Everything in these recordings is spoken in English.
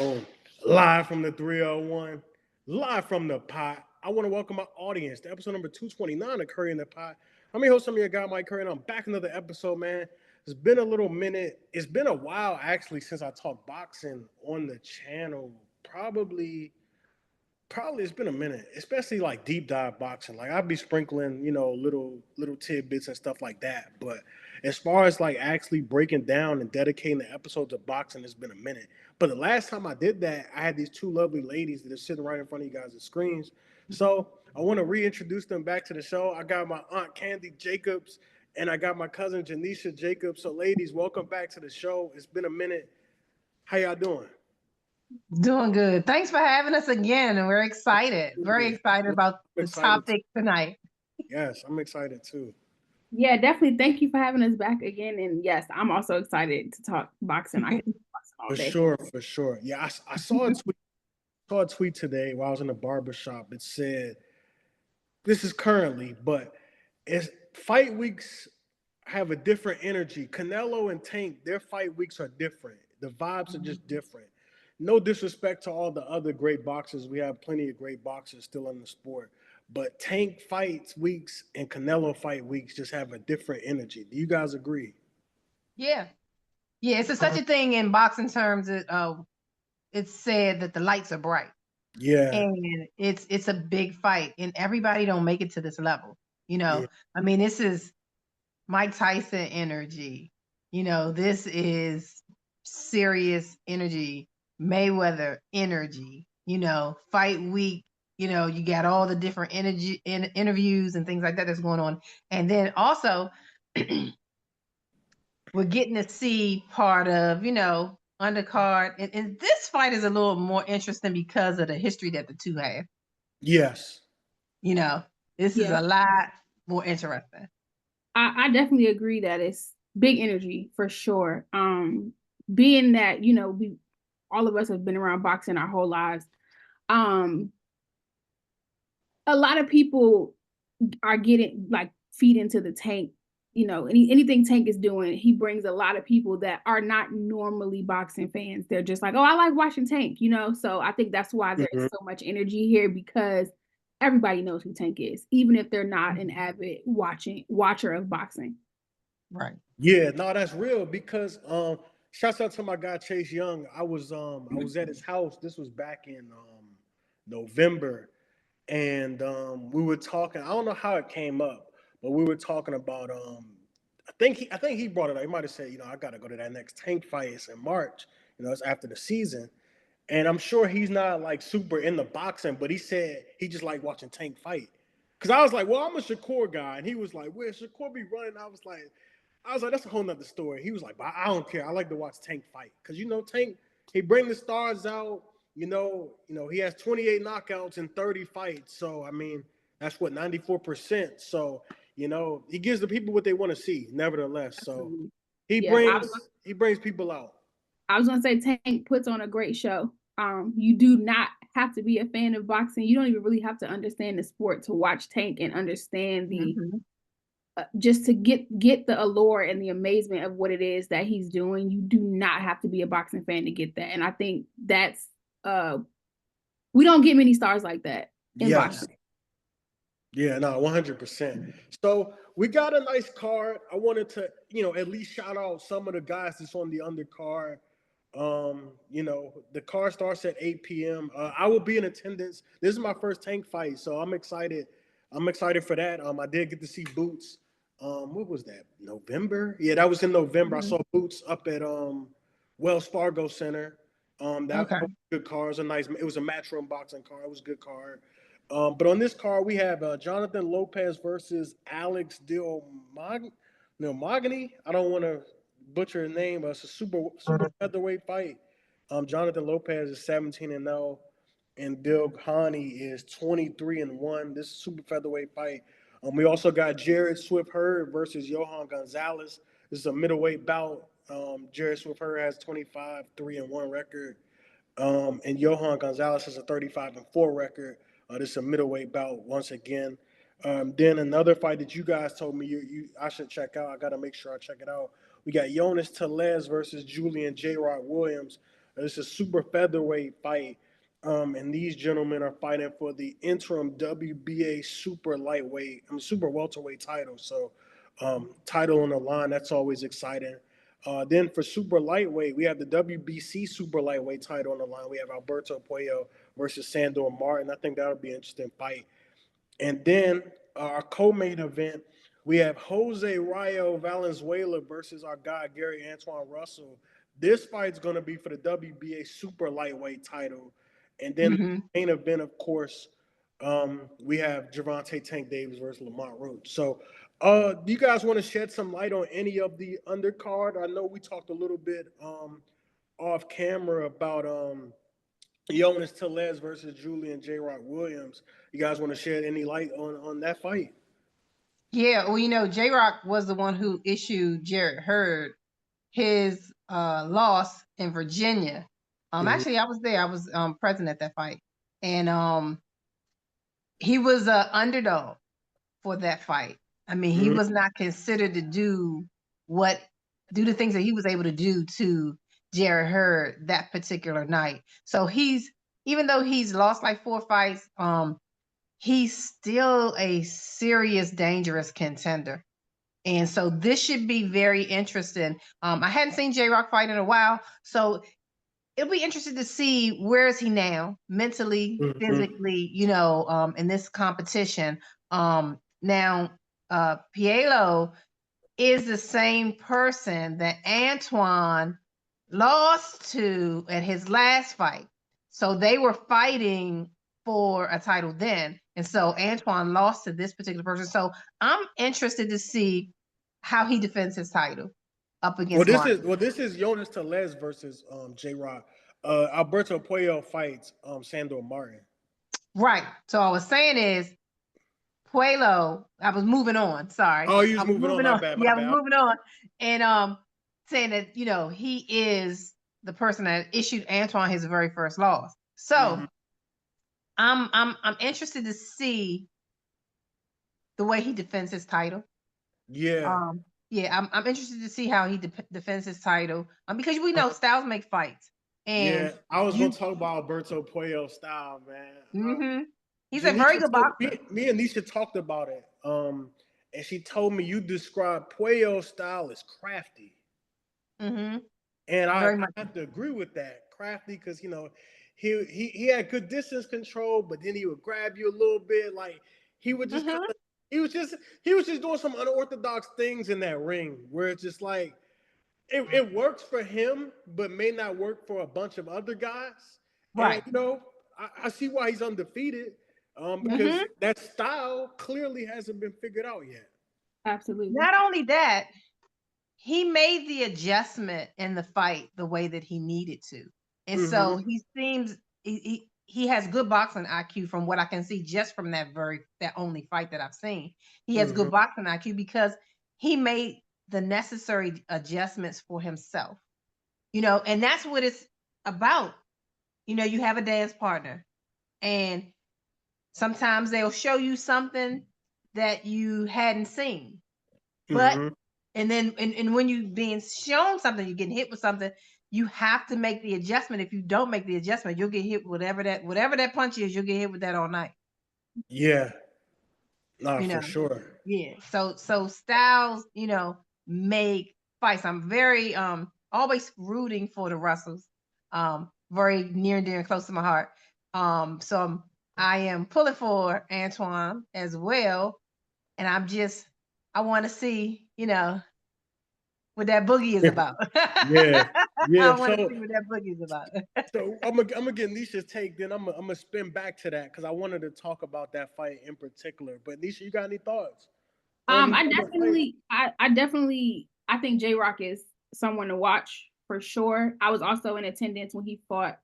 Boom. Live from the 301, live from the pot. I want to welcome my audience to episode number 229 of Curry in the Pot. I'm your host, some of your guy, Mike Curry, and I'm back another episode, man. It's been a little minute. It's been a while, actually, since I talked boxing on the channel. Probably it's been a minute, especially like deep dive boxing. Like I'd be sprinkling, little tidbits and stuff like that. But as far as like actually breaking down and dedicating the episodes of boxing, it's been a minute. But the last time I did that, I had these two lovely ladies that are sitting right in front of you guys' screens. So I want to reintroduce them back to the show. I got my aunt Candy Jacobs and I got my cousin Janisha Jacobs. So ladies, welcome back to the show. It's been a minute. How y'all doing? Doing good. Thanks for having us again. And we're excited. Very Yeah, excited about I'm the excited. topic tonight. Yes, I'm excited too. Yeah, definitely. Thank you for having us back again. And yes, I'm also excited to talk boxing. I can talk boxing all For day. sure, for sure. Yeah, I saw a tweet today while I was in the barber shop. It said, "This is currently, but it's fight weeks have a different energy. Canelo and Tank, their fight weeks are different. The vibes are just different. No disrespect to all the other great boxers. We have plenty of great boxers still in the sport, but Tank fights weeks and Canelo fight weeks just have a different energy. Do you guys agree?" Yeah. Yeah. It's such a thing in boxing terms that it's said that the lights are bright. Yeah, And it's a big fight. And everybody don't make it to this level. yeah, I mean, this is Mike Tyson energy. This is serious energy, Mayweather energy, fight week. You got all the different energy interviews and things like that that's going on. And then also, we're getting to see part of, undercard. And this fight is a little more interesting because of the history that the two have. yes. This is a lot more interesting. I definitely agree that it's big energy for sure. Being that, we all of us have been around boxing our whole lives. A lot of people are getting like feed into the Tank. Anything Tank is doing, he brings a lot of people that are not normally boxing fans. They're just like, oh, I like watching Tank, So I think that's why there's so much energy here, because everybody knows who Tank is, even if they're not an avid watcher of boxing. Right. Yeah, no, that's real because shouts out to my guy Chase Young. I was at his house. This was back in November, and we were talking. I don't know how it came up, but we were talking about I think he brought it up. He might have said, I gotta go to that next Tank fight. It's in March. It's after the season. And I'm sure he's not like super into boxing, but he said he just like watching Tank fight. Cause I was like, well, I'm a Shakur guy. And he was like, where Shakur be running? I was like, that's a whole nother story. He was like, but I don't care. I like to watch Tank fight. Cause Tank, he bring the stars out, he has 28 knockouts in 30 fights. So I mean, that's what 94%. So, he gives the people what they want to see, nevertheless. So he brings people out. I was gonna say Tank puts on a great show. You do not have to be a fan of boxing. You don't even really have to understand the sport to watch Tank and understand the just to get the allure and the amazement of what it is that he's doing. You do not have to be a boxing fan to get that. And I think that's we don't get many stars like that in boxing. Yeah, no, 100%. So we got a nice card. I wanted to, at least shout out some of the guys that's on the undercard. The card starts at 8 p.m. I will be in attendance. This is my first Tank fight, so I'm excited. I'm excited for that. I did get to see Boots. What was that? November? Yeah, that was in November. I saw Boots up at Wells Fargo Center. That was a good card. It was a matchroom boxing card. It was a good card. But on this card, we have Jonathan Lopez versus Alex Dilmagny. I don't want to butcher his name, but it's a super featherweight fight. Jonathan Lopez is 17-0, and Dilghani is 23-1. This super featherweight fight. We also got Jared Swift Hurd versus Johan Gonzalez. This is a middleweight bout. Jared Swift Hurd has 25-3-1 record, and Johan Gonzalez has a 35-4 record. This is a middleweight bout once again. Then another fight that you guys told me I should check out. I got to make sure I check it out. We got Jonas Telez versus Julian J. Rod Williams. It's a super featherweight fight. And these gentlemen are fighting for the interim WBA super welterweight title. So, title on the line, that's always exciting. Then for super lightweight, we have the WBC super lightweight title on the line. We have Alberto Puello versus Sandor Martin. I think that'll be an interesting fight. And then our co-main event, we have Jose Ryo Valenzuela versus our guy Gary Antuanne Russell. This fight's going to be for the WBA super lightweight title. And then the main event, of course, we have Gervonta Tank Davis versus Lamont Roach. So do you guys want to shed some light on any of the undercard? I know we talked a little bit off camera about Jonas Tellez versus Julian J. Rock Williams. You guys want to shed any light on that fight? Yeah, well, J. Rock was the one who issued Jarrett Hurd his loss in Virginia. Actually, I was there. I was present at that fight, and he was an underdog for that fight. I mean, he was not considered to do the things that he was able to do to Jarrett Hurd that particular night. So even though he's lost like 4 fights, he's still a serious, dangerous contender. And so this should be very interesting. I hadn't seen J-Rock fight in a while, so it'll be interesting to see where is he now, mentally, physically, in this competition. Now, Puello is the same person that Antuanne lost to at his last fight. So they were fighting for a title then. And so Antuanne lost to this particular person. So I'm interested to see how he defends his title up against Martin. This is Jonas Tellez versus J-Rock. Alberto Puello fights Sandor Martin. Right. So I was saying is Puello, I was moving on. Sorry. Oh, you was moving on. My bad. I was moving on. And saying that, he is the person that issued Antuanne his very first loss. So I'm interested to see the way he defends his title. Yeah. I'm interested to see how he defends his title. Because we know styles make fights. And I was going to talk about Alberto Puello's style, man. He's a very good boxer. Me and Nisha talked about it. And she told me you described Puello's style as crafty. And I have to agree with that. Crafty, because he had good distance control, but then he would grab you a little bit. Like he would just he was just doing some unorthodox things in that ring where it's just like it works for him, but may not work for a bunch of other guys. Right. And, I see why he's undefeated. Because that style clearly hasn't been figured out yet. Absolutely. Not only that, he made the adjustment in the fight the way that he needed to. And so he seems he has good boxing IQ from what I can see just from that only fight that I've seen. He has good boxing IQ because he made the necessary adjustments for himself. And that's what it's about. You have a dance partner and sometimes they'll show you something that you hadn't seen. But and when you being shown something, you're getting hit with something, you have to make the adjustment. If you don't make the adjustment, you'll get hit with whatever that punch is, you'll get hit with that all night. Yeah. For sure. Yeah. So styles, make fights. I'm very always rooting for the Russells. Very near and dear and close to my heart. So I am pulling for Antuanne as well. And I want to see, what that boogie is about. Yeah. I want to see what that boogie is about. So I'm gonna get Nisha's take, then I'm gonna spin back to that because I wanted to talk about that fight in particular. But Nisha, you got any thoughts? I think J-Rock is someone to watch for sure. I was also in attendance when he fought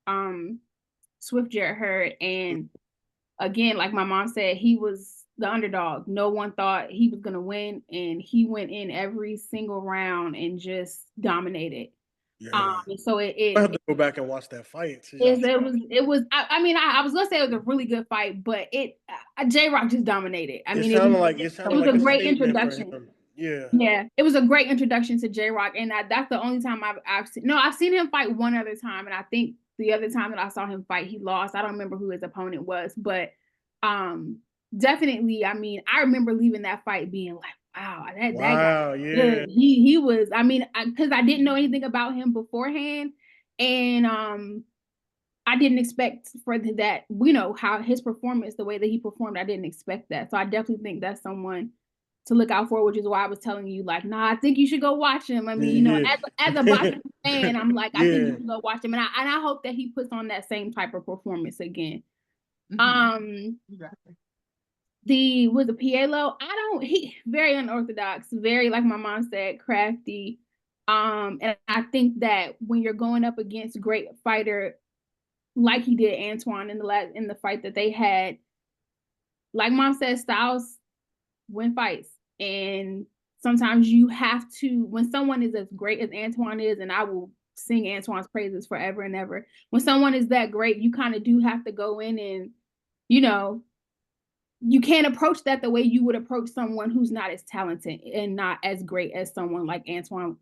Swift Jarrett Hurd, and again, like my mom said, he was the underdog. No one thought he was gonna win, and he went in every single round and just dominated. Yeah. So I have to go back and watch that fight. It was. I was gonna say it was a really good fight, but J-Rock just dominated. It was a great introduction. Yeah. Yeah, it was a great introduction to J-Rock, and that's the only time I've seen. No, I've seen him fight one other time, and I think the other time that I saw him fight, he lost. I don't remember who his opponent was, but definitely. I mean, I remember leaving that fight being like, "Wow, that guy, Yeah. good." He was. I mean, because I didn't know anything about him beforehand, and I didn't expect for that. You know how his performance, the way that he performed, I didn't expect that. So I definitely think that's someone to look out for, which is why I was telling you, like, nah, I think you should go watch him. I mean, you know, as a boxing fan, I'm like, I think you should go watch him, and I hope that he puts on that same type of performance again. Exactly. Was the Pielo? He very unorthodox, very, like my mom said, crafty. And I think that when you're going up against a great fighter like he did Antuanne in the fight that they had, like mom said, styles win fights. And sometimes you have to, when someone is as great as Antuanne is, and I will sing Antoine's praises forever and ever, when someone is that great, you kind of do have to go in and, you know, you can't approach that the way you would approach someone who's not as talented and not as great as someone like Antuanne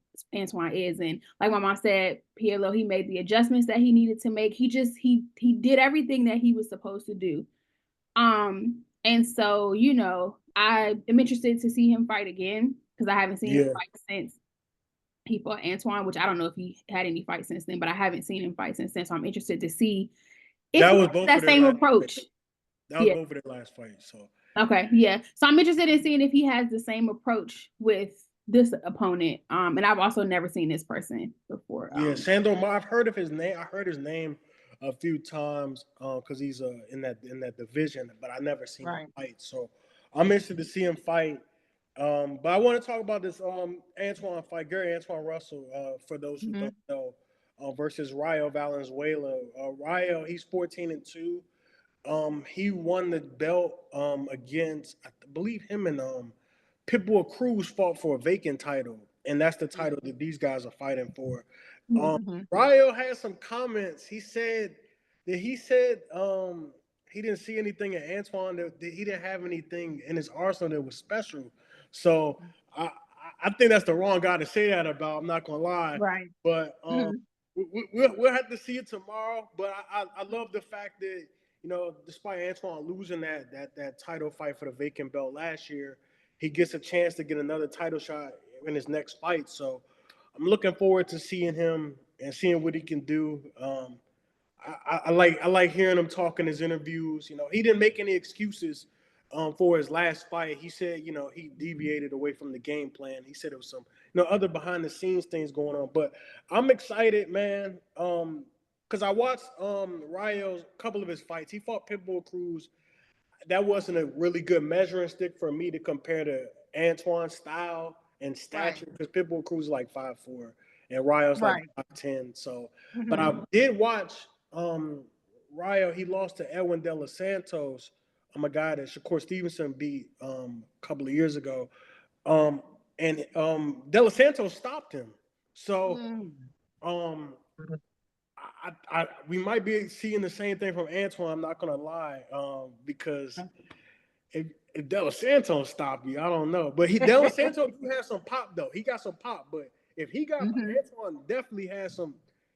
is. And like my mom said, Pielo, he made the adjustments that he needed to make. He did everything that he was supposed to do. And so, you know, I am interested to see him fight again, because I haven't seen him fight since he fought Antuanne, which I don't know if he had any fights since then, but I haven't seen him fight since then. So I'm interested to see if he has that same approach. That was both of their last fights. So okay, yeah. So I'm interested in seeing if he has the same approach with this opponent. And I've also never seen this person before. Yeah, Sandor, I've heard of his name. I heard his name a few times because he's in that division, but I never seen him fight. So I'm interested to see him fight. But I want to talk about this Antuanne fight, Gary Antuanne Russell. For those who don't know, versus Ryo Valenzuela. Ryo, he's 14-2. He won the belt against, I believe, him and Pitbull Cruz fought for a vacant title, and that's the title that these guys are fighting for. Ryo had some comments. He said he didn't see anything in Antuanne, that he didn't have anything in his arsenal that was special. So I think that's the wrong guy to say that about. I'm not gonna lie, Right. But we'll have to see it tomorrow. But I love the fact that, you know, despite Antuanne losing that title fight for the vacant belt last year, he gets a chance to get another title shot in his next fight. So I'm looking forward to seeing him and seeing what he can do. I like hearing him talk in his interviews. You know, he didn't make any excuses for his last fight. He said, you know, he deviated away from the game plan. He said it was some, you know, other behind the scenes things going on. But I'm excited, man. Because I watched Ryo's couple of his fights. He fought Pitbull Cruz. That wasn't a really good measuring stick for me to compare to Antuanne's style and stature, because Pitbull Cruz is like 5'4" and Ryo's like 5'10". So, but I did watch Ryo. He lost to Edwin De Los Santos, a guy that Shakur Stevenson beat a couple of years ago, and De Los Santos stopped him. So, we might be seeing the same thing from Antuanne. I'm not gonna lie, because if De Los Santos stopped you, I don't know. But De Los Santos do have some pop though. He got some pop. But if he got Antuanne definitely has some.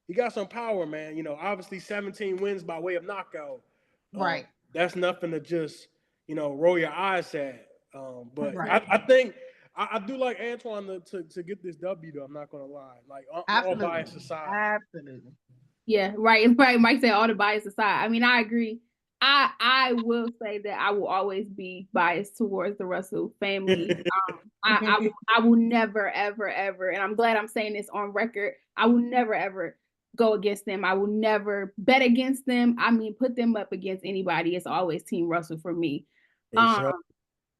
He got some power, man. You know, obviously 17 wins by way of knockout. That's nothing to just, you know, roll your eyes at. But I think I do like Antuanne to get this W though. I'm not gonna lie. Like all bias aside. Absolutely. Yeah, right. Mike said all the bias aside. I mean, I agree. I will say that I will always be biased towards the Russell family. I will never, ever, ever, and I'm glad I'm saying this on record, I will never, ever go against them. I will never bet against them. I mean, put them up against anybody. It's always Team Russell for me.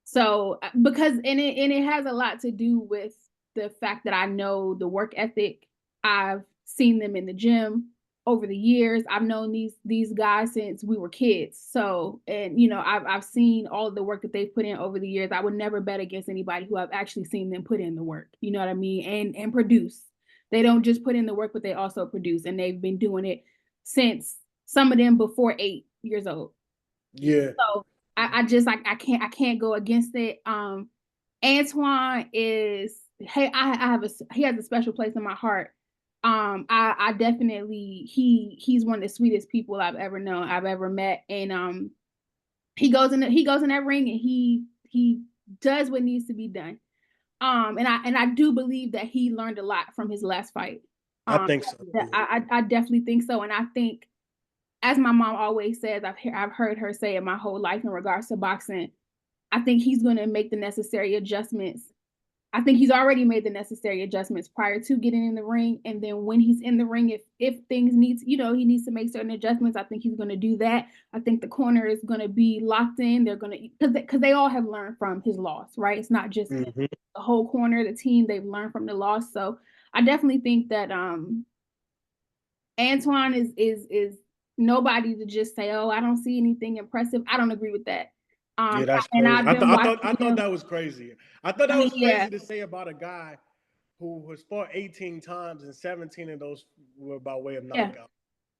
So because it has a lot to do with the fact that I know the work ethic. I've seen them in the gym over the years. I've known these guys since we were kids. So, and you know, I've seen all of the work that they've put in over the years. I would never bet against anybody who I've actually seen them put in the work. You know what I mean? And produce. They don't just put in the work, but they also produce. And they've been doing it since, some of them before 8 years old. Yeah. So I just like I can't go against it. Antuanne is, hey, he has a special place in my heart. I definitely, he's one of the sweetest people I've ever known, I've ever met. And he goes in that ring and he does what needs to be done. And I do believe that he learned a lot from his last fight. I think so. I definitely think so. And I think, as my mom always says, I've heard her say it my whole life in regards to boxing, I think he's going to make the necessary adjustments. I think he's already made the necessary adjustments prior to getting in the ring. And then when he's in the ring, if things needs, he needs to make certain adjustments, I think he's going to do that. I think the corner is going to be locked in. They're going to, because they all have learned from his loss, right? It's not just the whole corner, the team, they've learned from the loss. So I definitely think that Antuanne is nobody to just say, oh, I don't see anything impressive. I don't agree with that. Yeah, that's crazy. I thought that was crazy. I thought that was crazy to say about a guy who has fought 18 times and 17 of those were by way of knockout.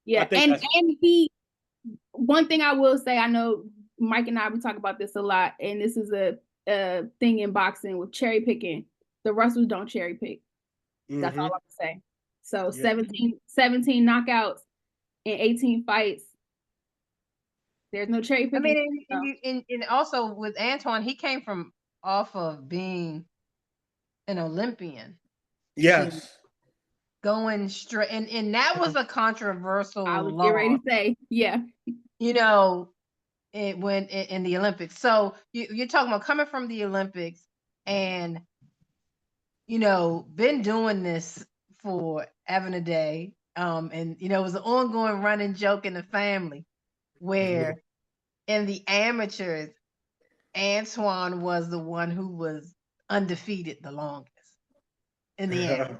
Yeah. And he, one thing I will say, I know Mike and I, we talk about this a lot, and this is a thing in boxing with cherry picking. The Russells don't cherry pick. That's all I'm gonna say. So 17 knockouts in 18 fights. There's no cherry picking. I mean, and also with Antuanne, he came from off of being an Olympian. Yes. Going straight, and that was a controversial I was getting ready to say, yeah. When in the Olympics. So you're talking about coming from the Olympics and, been doing this for ever and a day. And, it was an ongoing running joke in the family where in the amateurs, Antuanne was the one who was undefeated the longest in the amateurs.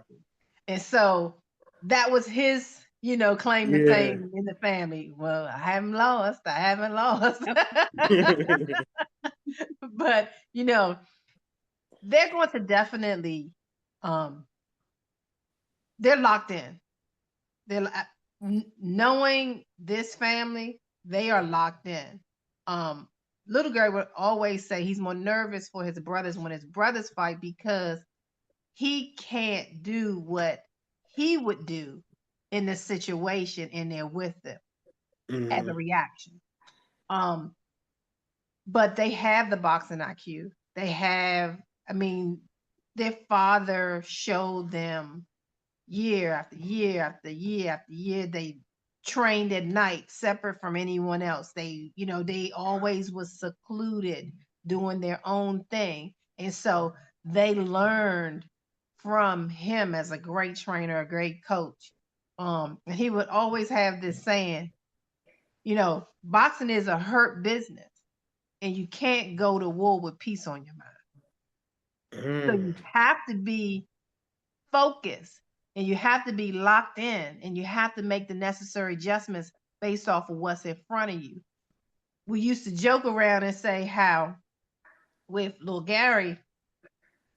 And so that was his, claim to fame in the family. Well, I haven't lost. But, they're going to definitely, they're locked in. They're knowing this family, they are locked in. Little Gary would always say he's more nervous for his brothers when his brothers fight because he can't do what he would do in the situation and they're with them as a reaction. But they have the boxing IQ. They have, their father showed them year after year after year after year. They trained at night separate from anyone else. They, they always was secluded doing their own thing. And so they learned from him as a great trainer, a great coach. And he would always have this saying, boxing is a hurt business and you can't go to war with peace on your mind. So you have to be focused and you have to be locked in and you have to make the necessary adjustments based off of what's in front of you. We used to joke around and say how with little Gary,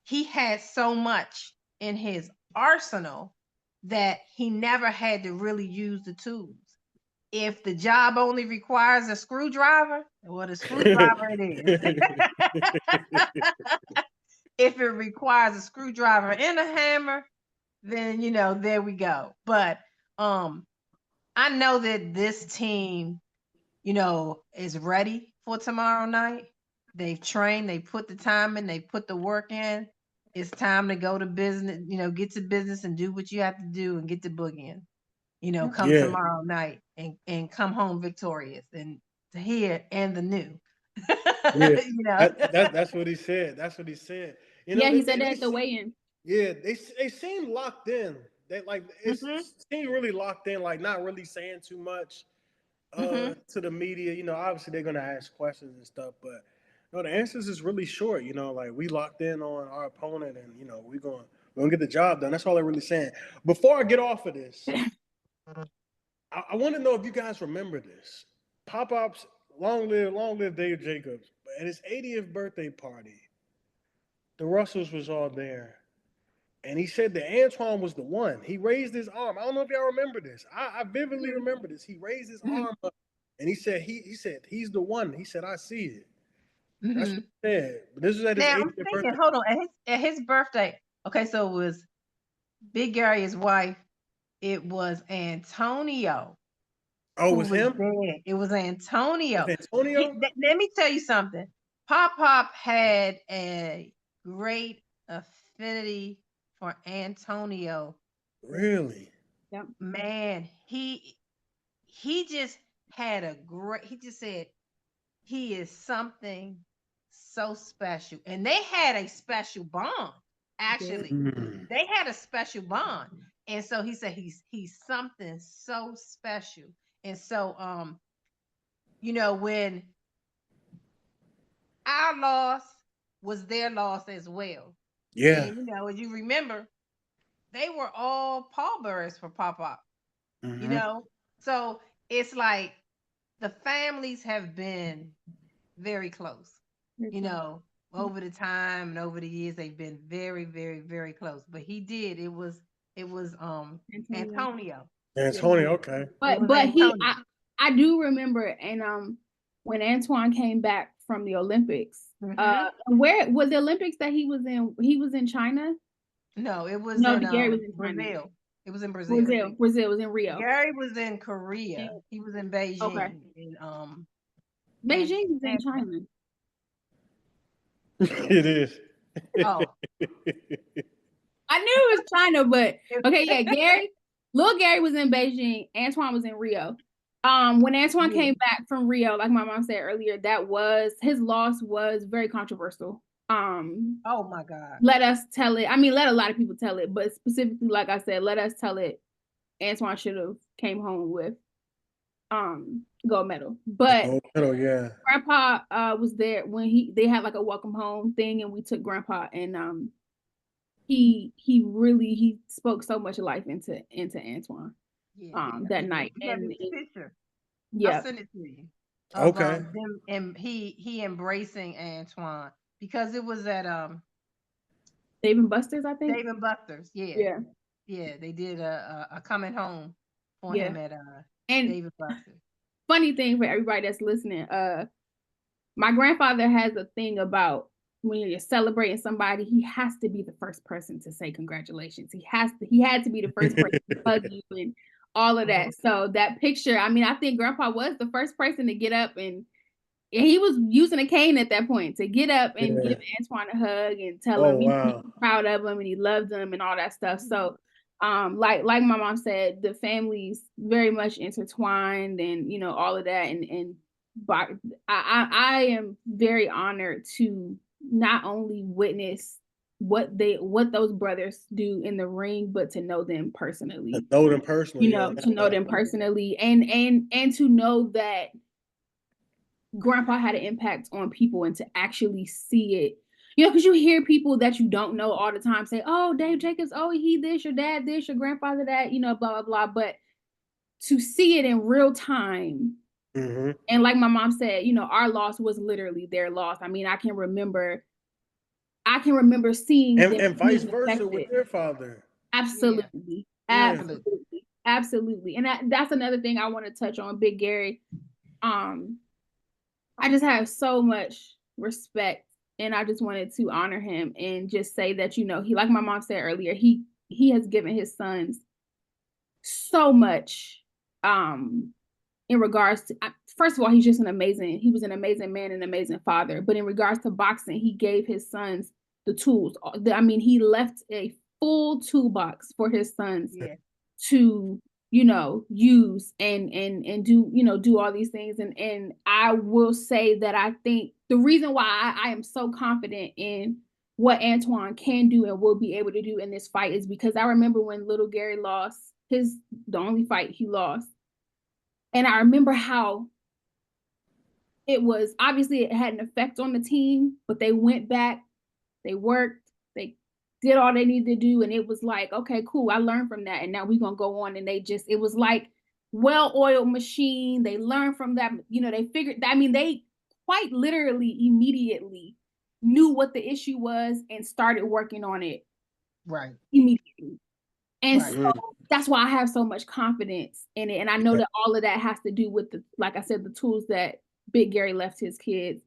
he had so much in his arsenal that he never had to really use the tools. If the job only requires a screwdriver, well, the screwdriver it is. If it requires a screwdriver and a hammer, then, there we go. But I know that this team, is ready for tomorrow night. They've trained, they put the time in, they put the work in. It's time to go to business, get to business and do what you have to do and get the book in. Come tomorrow night and come home victorious and to hear and the new. That's what he said. That's what he said. He said that at the weigh-in. Yeah, they seem locked in. They seem really locked in, like not really saying too much to the media. Obviously they're gonna ask questions and stuff, but the answers is really short. Like we locked in on our opponent, and we're gonna get the job done. That's all they're really saying. Before I get off of this, I want to know if you guys remember this. Pop-Ups, long live Dave Jacobs. But at his 80th birthday party, the Russells was all there. And he said that Antuanne was the one. He raised his arm. I don't know if y'all remember this. I vividly remember this. He raised his arm up and he said, he's the one. He said, I see it. That's what I said. This is at his Now I'm 80th thinking, birthday. hold on, at his birthday. Okay, so it was Big Gary's wife. It was Antonio. Oh, it who was him? there. It was Antonio. With Antonio? Let me tell you something. Pop had a great affinity for Antonio. Really? Yep. Man, he just had a great. He just said he is something so special, and they had a special bond. Actually, Mm. they had a special bond, and so he said he's something so special, and so when our loss was their loss as well. Yeah. And as you remember, they were all pallbearers for Pop. So it's like the families have been very close. Over the time and over the years, they've been very, very, very close. But he did. It was Antonio. Antonio, okay. But I do remember, and when Antoine came back from the Olympics, where was the Olympics that he was in? He was in China. No, it was Gary was in Brazil. It was in Brazil. Brazil was in Rio. Gary was in Korea. He was in Beijing. Okay. And, Beijing is in China. It is. Oh. I knew it was China, but okay, yeah, little Gary was in Beijing, Antoine was in Rio. When Antoine came back from Rio, like my mom said earlier, his loss was very controversial. Oh my God. Let us tell it. I mean, let a lot of people tell it, but specifically, like I said, let us tell it. Antoine should have came home with gold medal. But gold medal, yeah. Grandpa was there when they had like a welcome home thing, and we took Grandpa, and he spoke so much life into Antoine that night. And picture. Yeah. I'll send it to you. Okay. Them, and he embracing Antoine because it was at Dave and Buster's, I think. Dave and Buster's, yeah. Yeah, they did a coming home for him at Dave and Buster's. Funny thing for everybody that's listening, my grandfather has a thing about when you're celebrating somebody, he has to be the first person to say congratulations. He had to be the first person to hug you and all of that. So that picture, I mean, I think Grandpa was the first person to get up, and he was using a cane at that point to get up and give Antoine a hug and tell him he was proud of him and he loved him and all that stuff. So like my mom said, the family's very much intertwined, and all of that, and I am very honored to not only witness what those brothers do in the ring, but to know them personally. To know them personally, to know them personally, and to know that Grandpa had an impact on people, and to actually see it. Because you hear people that you don't know all the time say, "Oh, Dave Jacobs, oh, he this, your dad this, your grandfather that," blah blah blah. But to see it in real time. And like my mom said, our loss was literally their loss. I mean, I can remember seeing and vice versa with their father. Absolutely. Absolutely. And that's another thing I want to touch on, Big Gary. I just have so much respect, and I just wanted to honor him and just say that, he, like my mom said earlier, he has given his sons so much in regards to, first of all, he was an amazing man and amazing father. But in regards to boxing, he gave his sons the tools. I mean, he left a full toolbox for his sons to, use and do all these things. And I will say that I think the reason why I am so confident in what Antoine can do and will be able to do in this fight is because I remember when little Gary lost the only fight he lost. And I remember how it was, obviously it had an effect on the team, but they went back, they worked, they did all they needed to do. And it was like, okay, cool, I learned from that. And now we're going to go on. And it was like well-oiled machine. They learned from that, they figured, they quite literally immediately knew what the issue was and started working on it. Right. Immediately. And so that's why I have so much confidence in it. And I know that all of that has to do with like I said, the tools that Big Gary left his kids.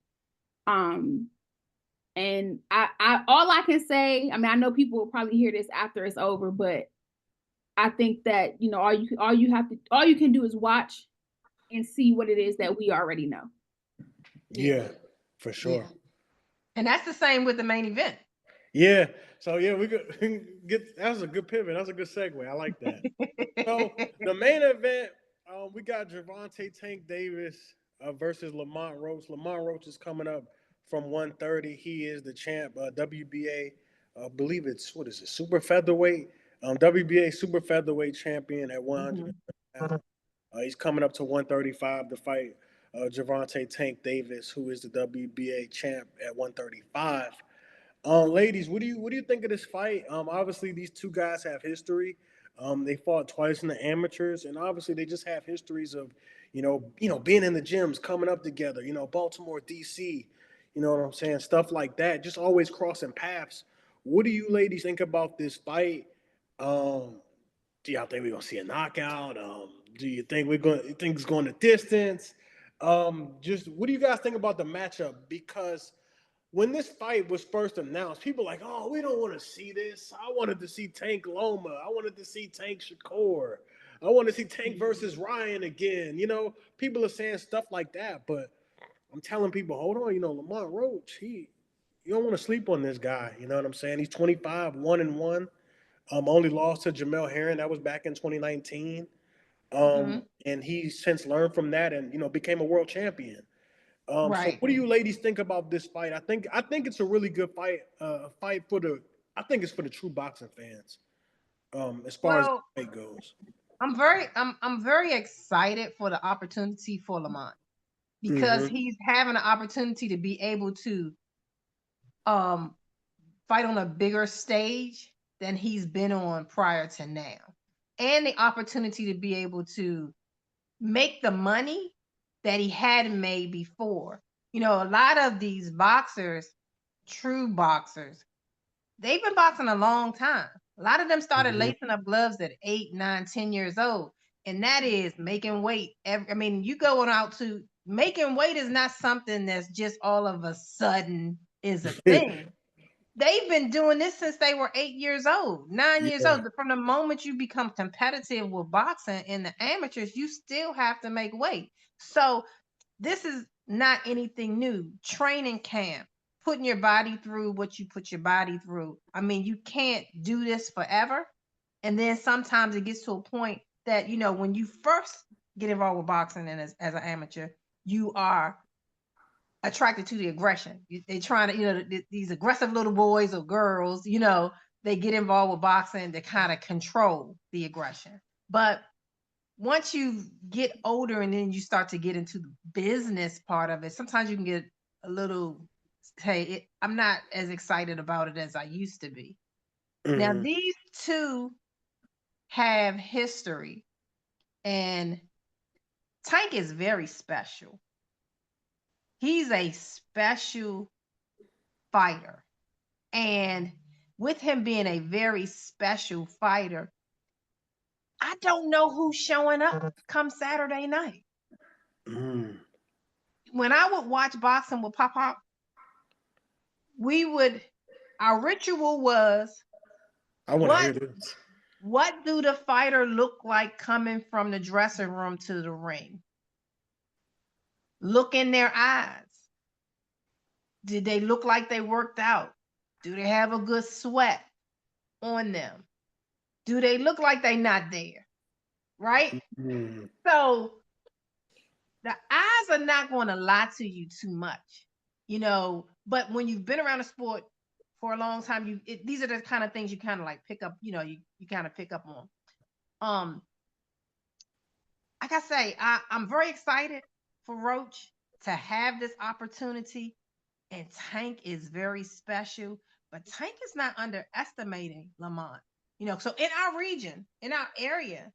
And I all I can say, I mean, I know people will probably hear this after it's over, but I think that, you know, all you can do is watch and see what it is that we already know. Yeah, for sure. Yeah. And that's the same with the main event. Yeah. So yeah, we could get. That was a good pivot. That was a good segue. I like that. So the main event, we got Gervonta Tank Davis versus Lamont Roach. Lamont Roach is coming up from 130. He is the champ, WBA. I believe it's what is it, super featherweight. WBA super featherweight champion at 100. He's coming up to 135 to fight Gervonta Tank Davis, who is the WBA champ at 135. Ladies, what do you think of this fight? Obviously these two guys have history. They fought twice in the amateurs, and obviously they just have histories of, being in the gyms, coming up together. Baltimore, DC. You know what I'm saying? Stuff like that. Just always crossing paths. What do you ladies think about this fight? Do y'all think we're gonna see a knockout? Do you think it's going to distance? Just what do you guys think about the matchup? Because when this fight was first announced, people were like, oh, we don't want to see this. I wanted to see Tank Loma. I wanted to see Tank Shakur. I want to see Tank versus Ryan again. People are saying stuff like that, but I'm telling people, hold on, Lamont Roach, you don't want to sleep on this guy. You know what I'm saying? He's 25, 1-1. Only lost to Jamel Herring. That was back in 2019. And he's since learned from that and, became a world champion. So Right. what do you ladies think about this fight? I think it's a really good fight. I think it's for the true boxing fans. As far as the fight goes. I'm very excited for the opportunity for Lamont because he's having an opportunity to be able to fight on a bigger stage than he's been on prior to now. And the opportunity to be able to make the money that he hadn't made before. A lot of these boxers, true boxers, they've been boxing a long time. A lot of them started lacing up gloves at 8, 9, 10 years old. And that is making weight. You going out to making weight is not something that's just all of a sudden is a thing. They've been doing this since they were 8 years old, 9 years old. From the moment you become competitive with boxing in the amateurs, you still have to make weight. So this is not anything new. Training camp, putting your body through what you put your body through. You can't do this forever. And then sometimes it gets to a point that, when you first get involved with boxing and as an amateur, you are attracted to the aggression. They trying to, these aggressive little boys or girls, they get involved with boxing to kind of control the aggression. But once you get older and then you start to get into the business part of it, sometimes you can get a little, hey, I'm not as excited about it as I used to be. Now, these two have history, and Tank is very special. He's a special fighter. And with him being a very special fighter, I don't know who's showing up come Saturday night. When I would watch boxing with Pop, our ritual was, I want to hear this. What do the fighter look like coming from the dressing room to the ring? Look in their eyes. Did they look like they worked out? Do they have a good sweat on them? Do they look like they're not there? Right? So the eyes are not going to lie to you too much, but when you've been around the sport for a long time, these are the kind of things you kind of like pick up, you kind of pick up on. Like I say, I'm very excited for Roach to have this opportunity, and Tank is very special, but Tank is not underestimating Lamont. So in our region, in our area,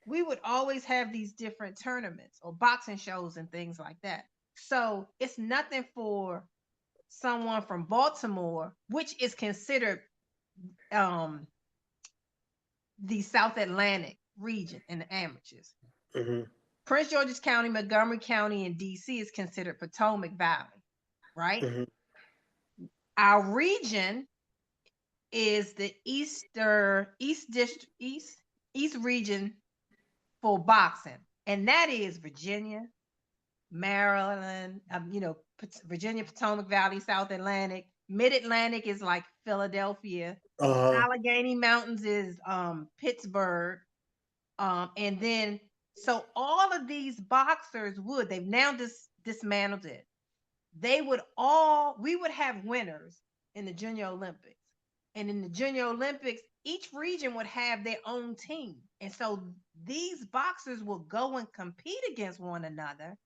we would always have these different tournaments or boxing shows and things like that. So it's nothing for someone from Baltimore, which is considered the South Atlantic region in the amateurs. Prince George's County, Montgomery County, and DC is considered Potomac Valley. right? Mhm. Our region is the east region for boxing, and that is Virginia, Maryland, Virginia, Potomac Valley, South Atlantic. Mid-Atlantic is like Philadelphia. Allegheny Mountains is Pittsburgh. And then, so all of these boxers they've now dismantled it. We would have winners in the Junior Olympics. And in the Junior Olympics, each region would have their own team. And so these boxers will go and compete against one another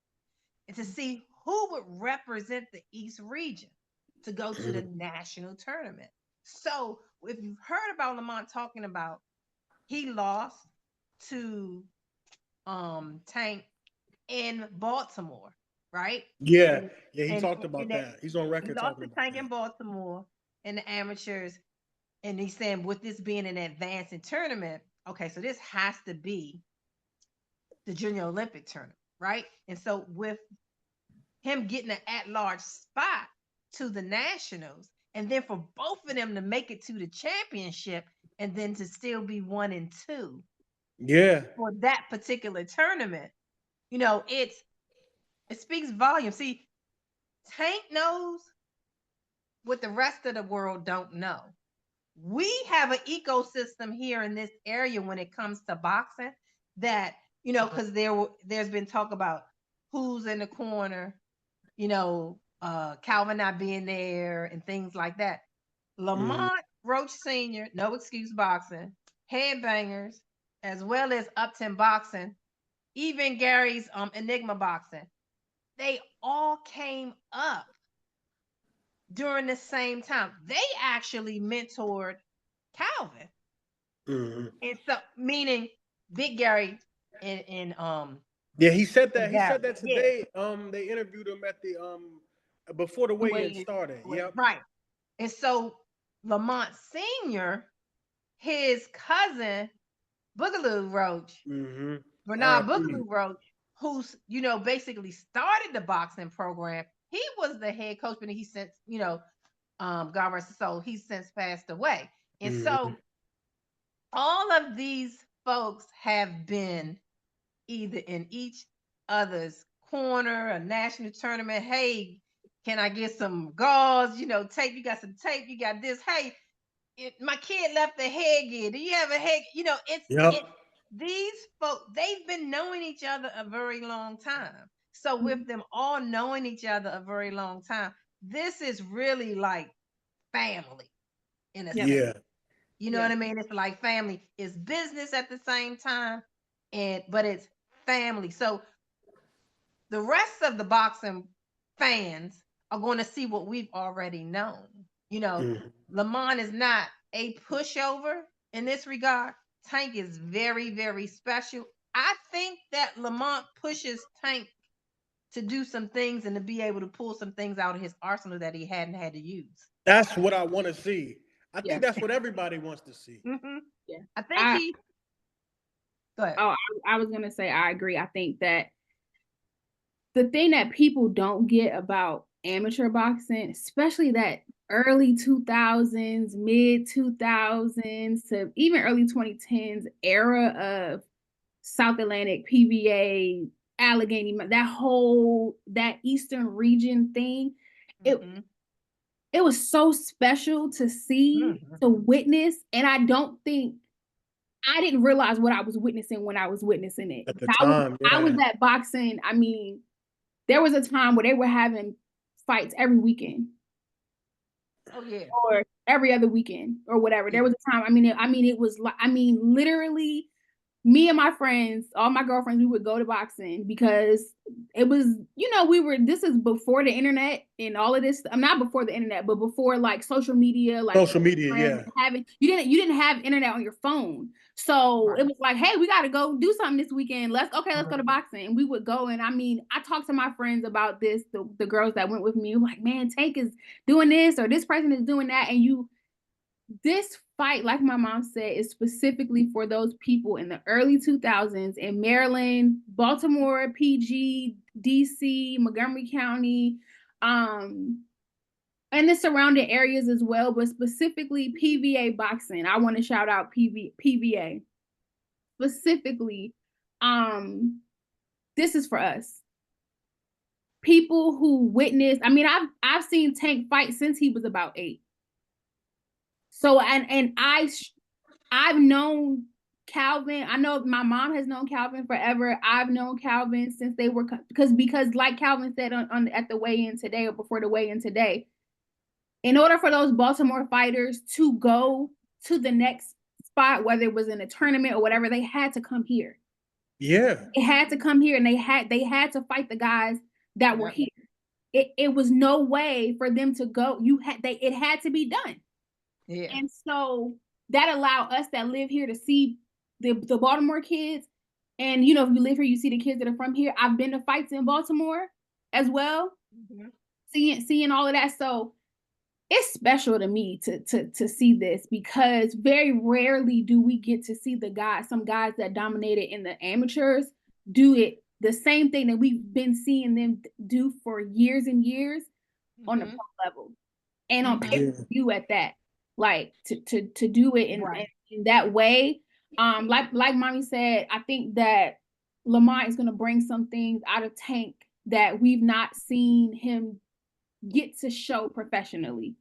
and to see who would represent the East region to go to the national tournament. So if you've heard about Lamont talking about, he lost to Tank in Baltimore, right? Yeah, And yeah, he and, talked about that that. He's on he record lost talking to about Tank that. in Baltimore in the amateurs, and he's saying with this being an advancing tournament, okay, so this has to be the Junior Olympic tournament, right? And so with him getting an at-large spot to the nationals, and then for both of them to make it to the championship, and then to still be 1-2 Yeah, for that particular tournament, it speaks volumes. See, Tank knows what the rest of the world don't know. We have an ecosystem here in this area when it comes to boxing that, because there's been talk about who's in the corner, Calvin not being there and things like that. Lamont Roach Sr., No Excuse Boxing, Headbangers, as well as Upton Boxing, even Gary's Enigma Boxing, they all came up during the same time. They actually mentored Calvin. And so meaning Big Gary and yeah, he said that. He Gary. said that Yeah. today. They interviewed him at the before the weigh-in Way started. Yep. right. And so Lamont Sr., his cousin, Boogaloo Roach, Bernard R.I.P. Boogaloo Roach, who's, basically started the boxing program. He was the head coach, but he since, God rest his soul, he's since passed away. And so all of these folks have been either in each other's corner, a national tournament. Hey, can I get some gauze? Tape. You got some tape. You got this. Hey, my kid left the headgear. Do you have a head? It's these folks. They've been knowing each other a very long time. So with them all knowing each other a very long time, this is really like family in a sense. Yeah. You know what I mean? It's like family. It's business at the same time, but it's family. So the rest of the boxing fans are going to see what we've already known. Lamont is not a pushover in this regard. Tank is very, very special. I think that Lamont pushes Tank to do some things and to be able to pull some things out of his arsenal that he hadn't had to use. That's what I want to see. I think that's what everybody wants to see. Yeah, I think he. Go ahead. Oh, I was gonna say I agree. I think that the thing that people don't get about amateur boxing, especially that early 2000s, mid 2000s to even early 2010s era of South Atlantic, PVA, Allegheny, that Eastern region thing, it was so special to see, to witness, and I didn't realize what I was witnessing when I was witnessing it. At the time, I was at boxing. I mean, there was a time where they were having fights every weekend. Oh yeah. Or every other weekend or whatever. There was a time. It was like, literally, me and my friends, all my girlfriends, we would go to boxing because it was, this is before the internet and all of this. I'm not before the internet, but before like social media, you didn't have internet on your phone. So it was like, hey, we got to go do something this weekend. Let's go to boxing. And we would go. And I talked to my friends about this, the girls that went with me, like, man, Tank is doing this or this person is doing that. And this fight, like my mom said, is specifically for those people in the early 2000s in Maryland, Baltimore, PG, DC, Montgomery County, And the surrounding areas as well, but specifically PVA boxing. I want to shout out PVA. Specifically, this is for us. People who witnessed, I mean, I've seen Tank fight since he was about 8. So and I've known Calvin. I know my mom has known Calvin forever. I've known Calvin since they were because like Calvin said on at the weigh-in today or before the weigh-in today, in order for those Baltimore fighters to go to the next spot, whether it was in a tournament or whatever, they had to come here. Yeah. They had to come here, and they had to fight the guys that were here. It was no way for them to go. It had to be done. Yeah. And so that allowed us that live here to see the Baltimore kids. And, you know, if you live here, you see the kids that are from here. I've been to fights in Baltimore as well, seeing all of that. So it's special to me to see this, because very rarely do we get to see some guys that dominated in the amateurs do it the same thing that we've been seeing them do for years and years on the pro level and on pay-per-view at that. Like to do it in that way. Like Mommy said, I think that Lamont is going to bring some things out of Tank that we've not seen him get to show professionally.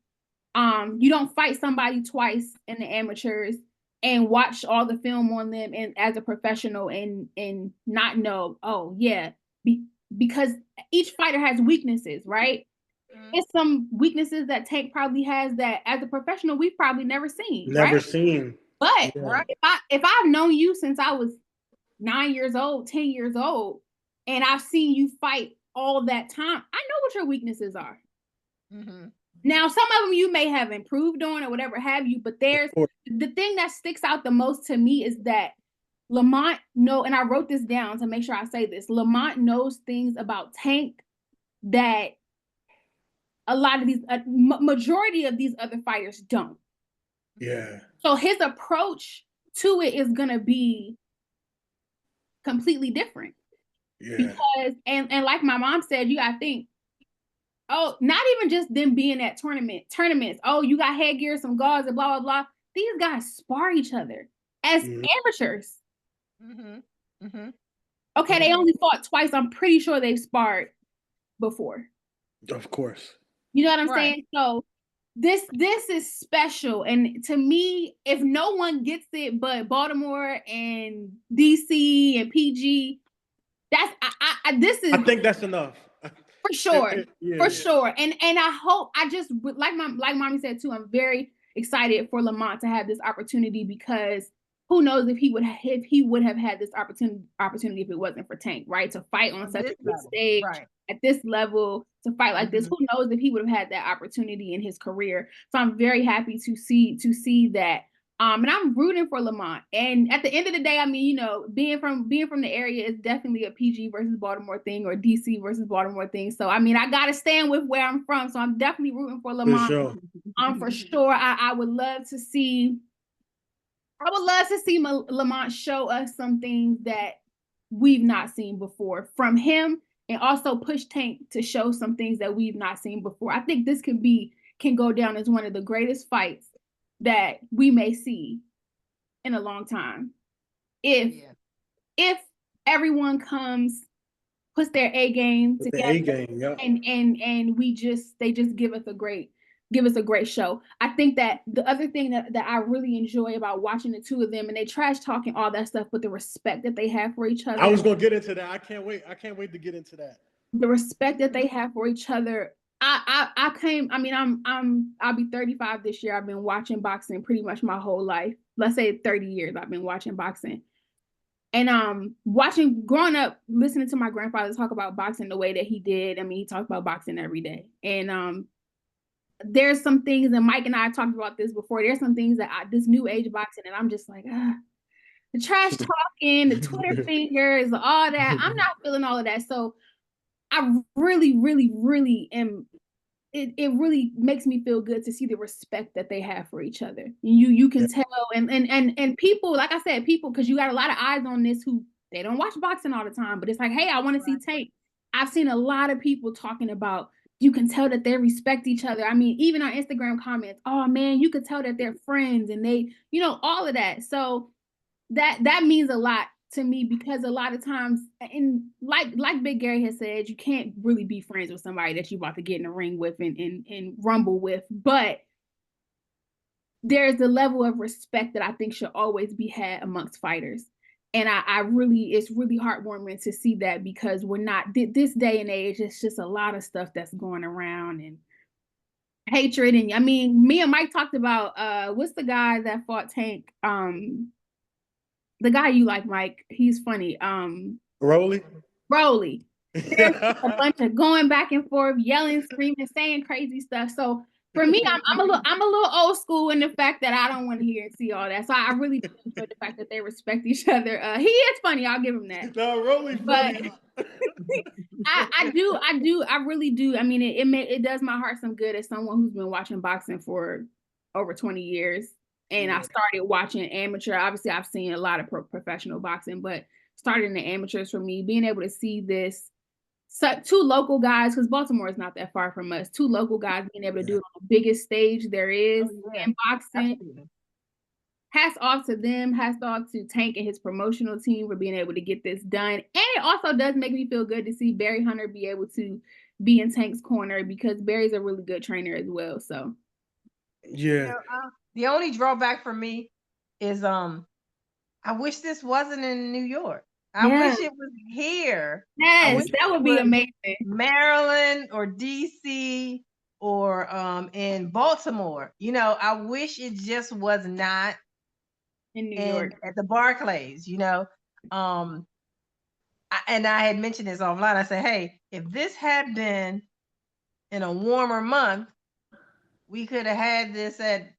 You don't fight somebody twice in the amateurs and watch all the film on them and as a professional and not know, oh yeah, because each fighter has weaknesses, right? It's some weaknesses that Tank probably has that as a professional we've probably never seen. But if I've known you since I was 9 years old, 10 years old, and I've seen you fight all that time, I know what your weaknesses are. Now, some of them you may have improved on or whatever have you, but there's the thing that sticks out the most to me is that Lamont and I wrote this down to make sure I say this, Lamont knows things about Tank that a lot of these, majority of these other fighters don't. Yeah. So his approach to it is going to be completely different. Yeah. Because, and like my mom said, you got to think, oh, not even just them being at tournaments. Oh, you got headgear, some gauze, and blah, blah, blah. These guys spar each other as amateurs. Okay, they only fought twice. I'm pretty sure they've sparred before. Of course. You know what I'm saying? So this is special. And to me, if no one gets it but Baltimore and DC and PG, I think that's enough. For sure. For sure. And I hope, like Mommy said too, I'm very excited for Lamont to have this opportunity, because who knows if he would have had this opportunity if it wasn't for Tank, right? To fight on such a big stage at this level, to fight like this. Who knows if he would have had that opportunity in his career? So I'm very happy to see that. And I'm rooting for Lamont. And at the end of the day, I mean, you know, being from the area is definitely a PG versus Baltimore thing, or DC versus Baltimore thing. So I mean, I gotta stand with where I'm from. So I'm definitely rooting for Lamont. For sure. I would love to see Lamont show us some things that we've not seen before from him, and also push Tank to show some things that we've not seen before. I think this can go down as one of the greatest fights that we may see in a long time. If everyone puts their A game together, and they just give us a great show. I think that the other thing that I really enjoy about watching the two of them, and they trash talking all that stuff, but the respect that they have for each other. I was gonna get into that. I can't wait to get into that. The respect that they have for each other. I'll be 35 this year. I've been watching boxing pretty much my whole life. Let's say 30 years I've been watching boxing. And growing up, listening to my grandfather talk about boxing the way that he did. I mean, he talked about boxing every day. And there's some things, and Mike and I talked about this before, there's some things that this new age boxing, and I'm just like, the trash talking, the Twitter fingers, all that. I'm not feeling all of that. So I really, really, really am. It really makes me feel good to see the respect that they have for each other. You can tell, and people, like I said, because you got a lot of eyes on this who they don't watch boxing all the time, but it's like, hey, I want to see Tank. I've seen a lot of people talking about you can tell that they respect each other. I mean, even on Instagram comments, oh man, you could tell that they're friends and they, you know, all of that. So that means a lot to me, because a lot of times, and like Big Gary has said, you can't really be friends with somebody that you about to get in a ring with and rumble with. But there's a level of respect that I think should always be had amongst fighters. And I really, it's really heartwarming to see that, because we're not, this day and age, it's just a lot of stuff that's going around and hatred. And I mean, me and Mike talked about, what's the guy that fought Tank? The guy you like, Mike, he's funny. Rolly. There's a bunch of going back and forth, yelling, screaming, saying crazy stuff. So for me, I'm a little old school in the fact that I don't want to hear and see all that. So I really do enjoy the fact that they respect each other. He is funny, I'll give him that. No, Rolly funny. I really do. I mean, it does my heart some good as someone who's been watching boxing for over 20 years. And I started watching amateur. Obviously, I've seen a lot of professional boxing, but started in the amateurs for me, being able to see this. So two local guys, because Baltimore is not that far from us, two local guys being able to do it on the biggest stage there is in boxing. Absolutely. Hats off to them. Hats off to Tank and his promotional team for being able to get this done. And it also does make me feel good to see Barry Hunter be able to be in Tank's corner, because Barry's a really good trainer as well. So yeah. You know, the only drawback for me is I wish this wasn't in New York. I wish it was here. Yes, that would be amazing. Maryland or DC or in Baltimore. You know, I wish it just was not in New York at the Barclays, you know. And I had mentioned this offline. I said, hey, if this had been in a warmer month, we could have had this at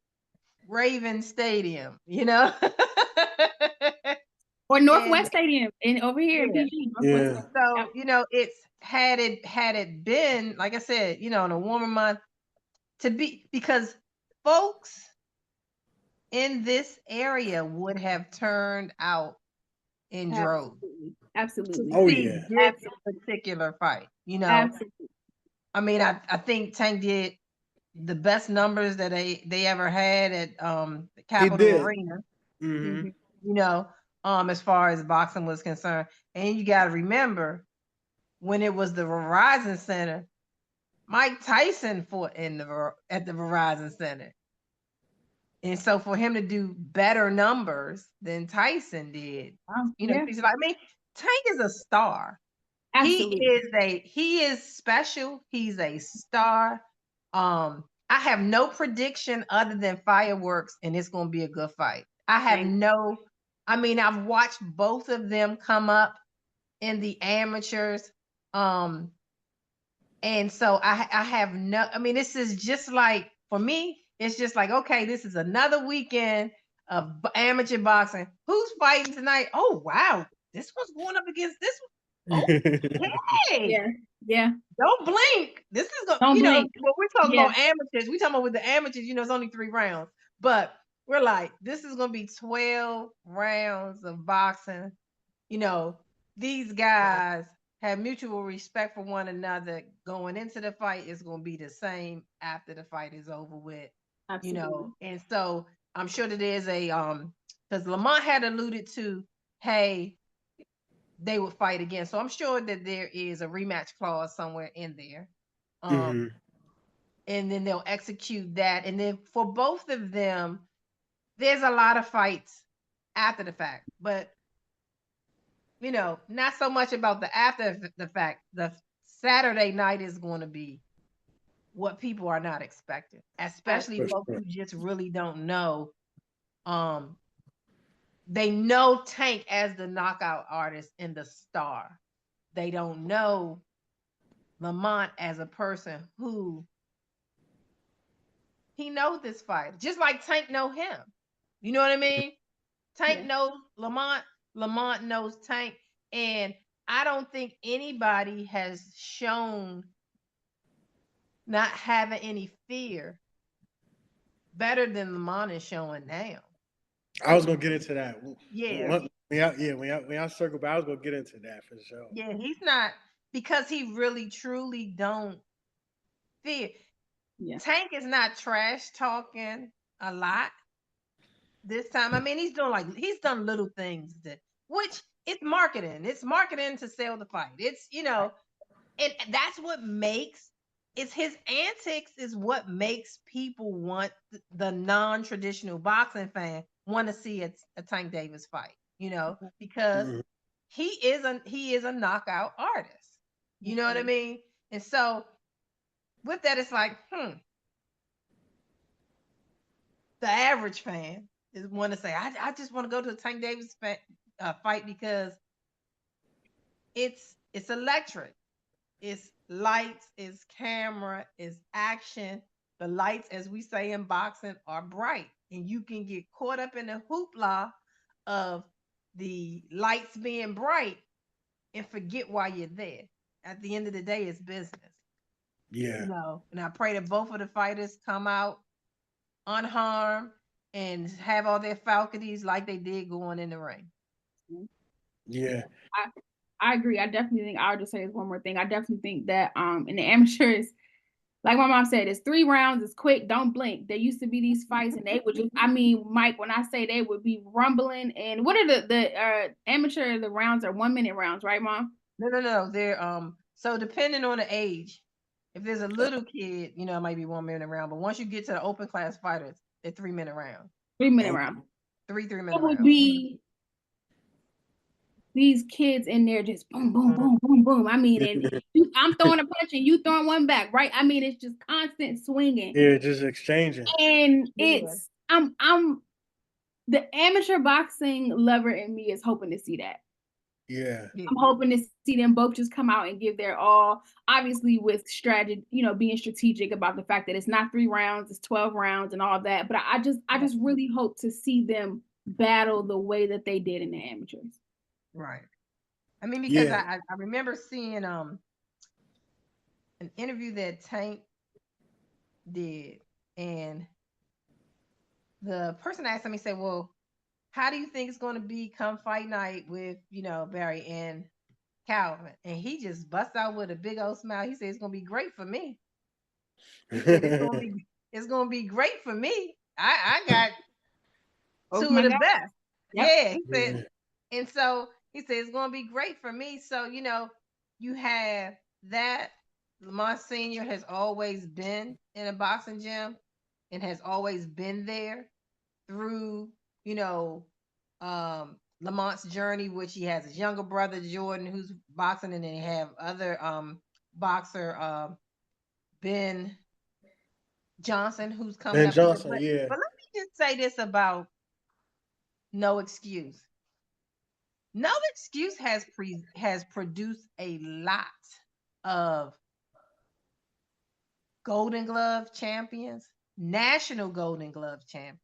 Raven Stadium, you know. Or Northwest Stadium over here in PG. So, you know, it's had it been, like I said, you know, in a warmer month, to be, because folks in this area would have turned out in droves. Absolutely. Oh yeah. This particular fight, you know. Absolutely. I mean, I think Tank did the best numbers that they ever had at the Capitol Arena. Mm-hmm. You know, as far as boxing was concerned. And you got to remember, when it was the Verizon Center, Mike Tyson fought at the Verizon Center. And so for him to do better numbers than Tyson did, you know, I mean, Tank is a star. Absolutely. He is special. He's a star. I have no prediction other than fireworks, and it's going to be a good fight. I've watched both of them come up in the amateurs. And so I have no, I mean, this is just like, for me, it's just like, okay, this is another weekend of amateur boxing. Who's fighting tonight? Oh, wow. This one's going up against this one. Okay. Yeah. Don't blink. This is going, you know, when we're talking about amateurs, we're talking about with the amateurs, you know, it's only 3 rounds. But we're like, this is going to be 12 rounds of boxing. You know, these guys have mutual respect for one another. Going into the fight is going to be the same after the fight is over with. Absolutely. You know, and so I'm sure that there's a because Lamont had alluded to, hey, they would fight again. So I'm sure that there is a rematch clause somewhere in there. And then they'll execute that. And then for both of them, there's a lot of fights after the fact, but you know, not so much about the after the fact. The Saturday night is going to be what people are not expecting, especially folks who just really don't know. They know Tank as the knockout artist and the star. They don't know Lamont as a person who he knows this fight, just like Tank know him. You know what I mean? Tank knows Lamont. Lamont knows Tank. And I don't think anybody has shown not having any fear better than Lamont is showing now. I was gonna get into that. Yeah. When I circle back, I was gonna get into that for sure. Yeah, he's not, because he really truly don't fear. Yeah. Tank is not trash talking a lot this time. I mean, he's done little things which it's marketing. It's marketing to sell the fight. It's, and that's what makes it's his antics is what makes people want the non-traditional boxing fan want to see a Tank Davis fight, because he is a knockout artist. You know what I mean? And so with that, it's like, the average fan is want to say, I just want to go to a Tank Davis fight because it's electric. It's lights, it's camera, it's action. The lights, as we say in boxing, are bright, and you can get caught up in the hoopla of the lights being bright and forget why you're there. At the end of the day, it's business. Yeah. And I pray that both of the fighters come out unharmed and have all their faculties like they did going in the ring. Yeah. I agree. I definitely think I'll just say this one more thing. I definitely think that in the amateurs, like my mom said, it's 3 rounds, it's quick, don't blink. There used to be these fights and they would just, Mike, when I say they would be rumbling, and what are the amateur, the rounds are 1 minute rounds, right, Mom? No. They're so depending on the age, if there's a little kid, it might be 1 minute round, but once you get to the open class fighters, they're 3 minute rounds. 3 minute rounds. 3 minute rounds. It would be these kids in there just boom, boom, boom, boom, boom. I'm throwing a punch and you throwing one back, right? It's just constant swinging. Yeah, just exchanging. And it's I'm the amateur boxing lover in me is hoping to see that. Yeah. I'm hoping to see them both just come out and give their all, obviously with strategy, being strategic about the fact that it's not 3 rounds, it's 12 rounds and all that. But I just really hope to see them battle the way that they did in the amateurs. Right. Because I remember seeing an interview that Tank did, and the person asked him, he said, well, how do you think it's going to be come fight night with, Barry and Calvin? And he just busts out with a big old smile. He said, it's going to be great for me. He said, it's going to be great for me. I got 2 of the best. Yep. Yeah. He said, and so he said, it's going to be great for me. So, you have that. Lamont Sr. has always been in a boxing gym and has always been there through, Lamont's journey, which he has his younger brother, Jordan, who's boxing, and then they have other boxer, Ben Johnson, who's coming up. Johnson, but yeah. But let me just say this about No Excuse. No Excuse has produced a lot of Golden Glove champions, national Golden Glove champions.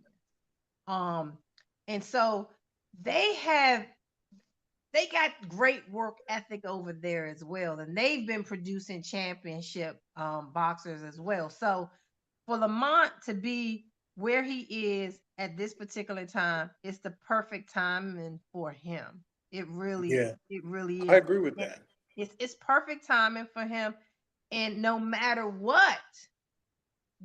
And so they got great work ethic over there as well. And they've been producing championship boxers as well. So for Lamont to be where he is at this particular time, it's the perfect timing for him. It really is. I agree with that. It's perfect timing for him. And no matter what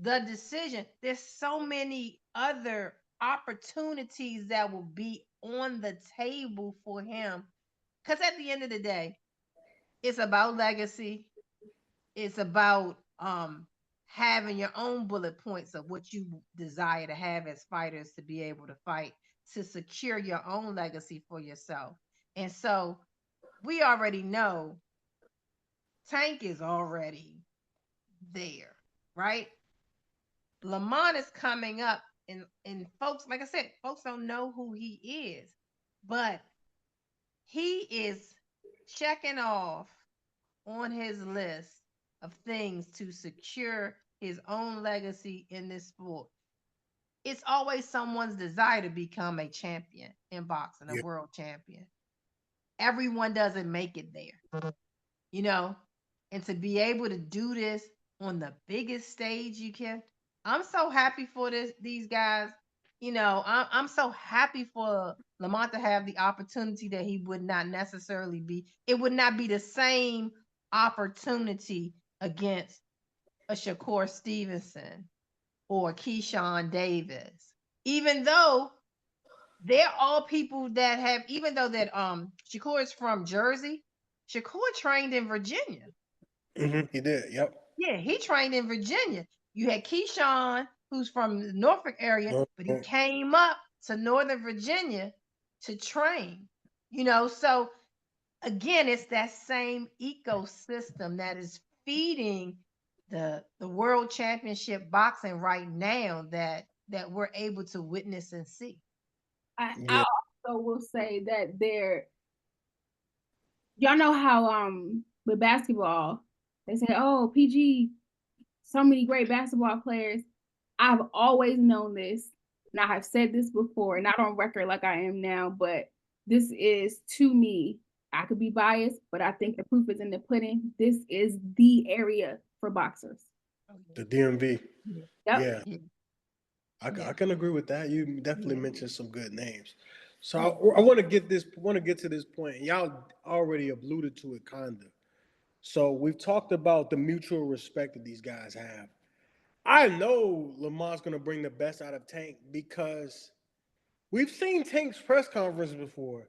the decision, there's so many other opportunities that will be on the table for him. Because at the end of the day, it's about legacy. It's about having your own bullet points of what you desire to have as fighters to be able to fight, to secure your own legacy for yourself. And so we already know Tank is already there, right? Lamont is coming up, and folks, like I said, folks don't know who he is, but he is checking off on his list of things to secure his own legacy in this sport. It's always someone's desire to become a champion in boxing, a world champion. Everyone doesn't make it there, and to be able to do this on the biggest stage you can. I'm so happy for these guys. I'm so happy for Lamont to have the opportunity that he would not necessarily be. It would not be the same opportunity against a Shakur Stevenson or Keyshawn Davis, even though they're all people that have, even though that Shakur is from Jersey, Shakur trained in Virginia. He did. Yep. Yeah, he trained in Virginia. You had Keyshawn, who's from the Norfolk area, but he came up to Northern Virginia to train. So again, it's that same ecosystem that is feeding the world championship boxing right now that we're able to witness and see. I also will say that y'all know how with basketball they say, oh, PG, so many great basketball players. I've always known this, and I have said this before, not on record like I am now, but this is, to me, I could be biased, but I think the proof is in the pudding. This is the area for boxers. The DMV. Yep. Yeah. I can agree with that. You definitely mentioned some good names. So I want to get to this point. Y'all already alluded to it, kinda. So we've talked about the mutual respect that these guys have. I know Lamont's going to bring the best out of Tank because we've seen Tank's press conference before.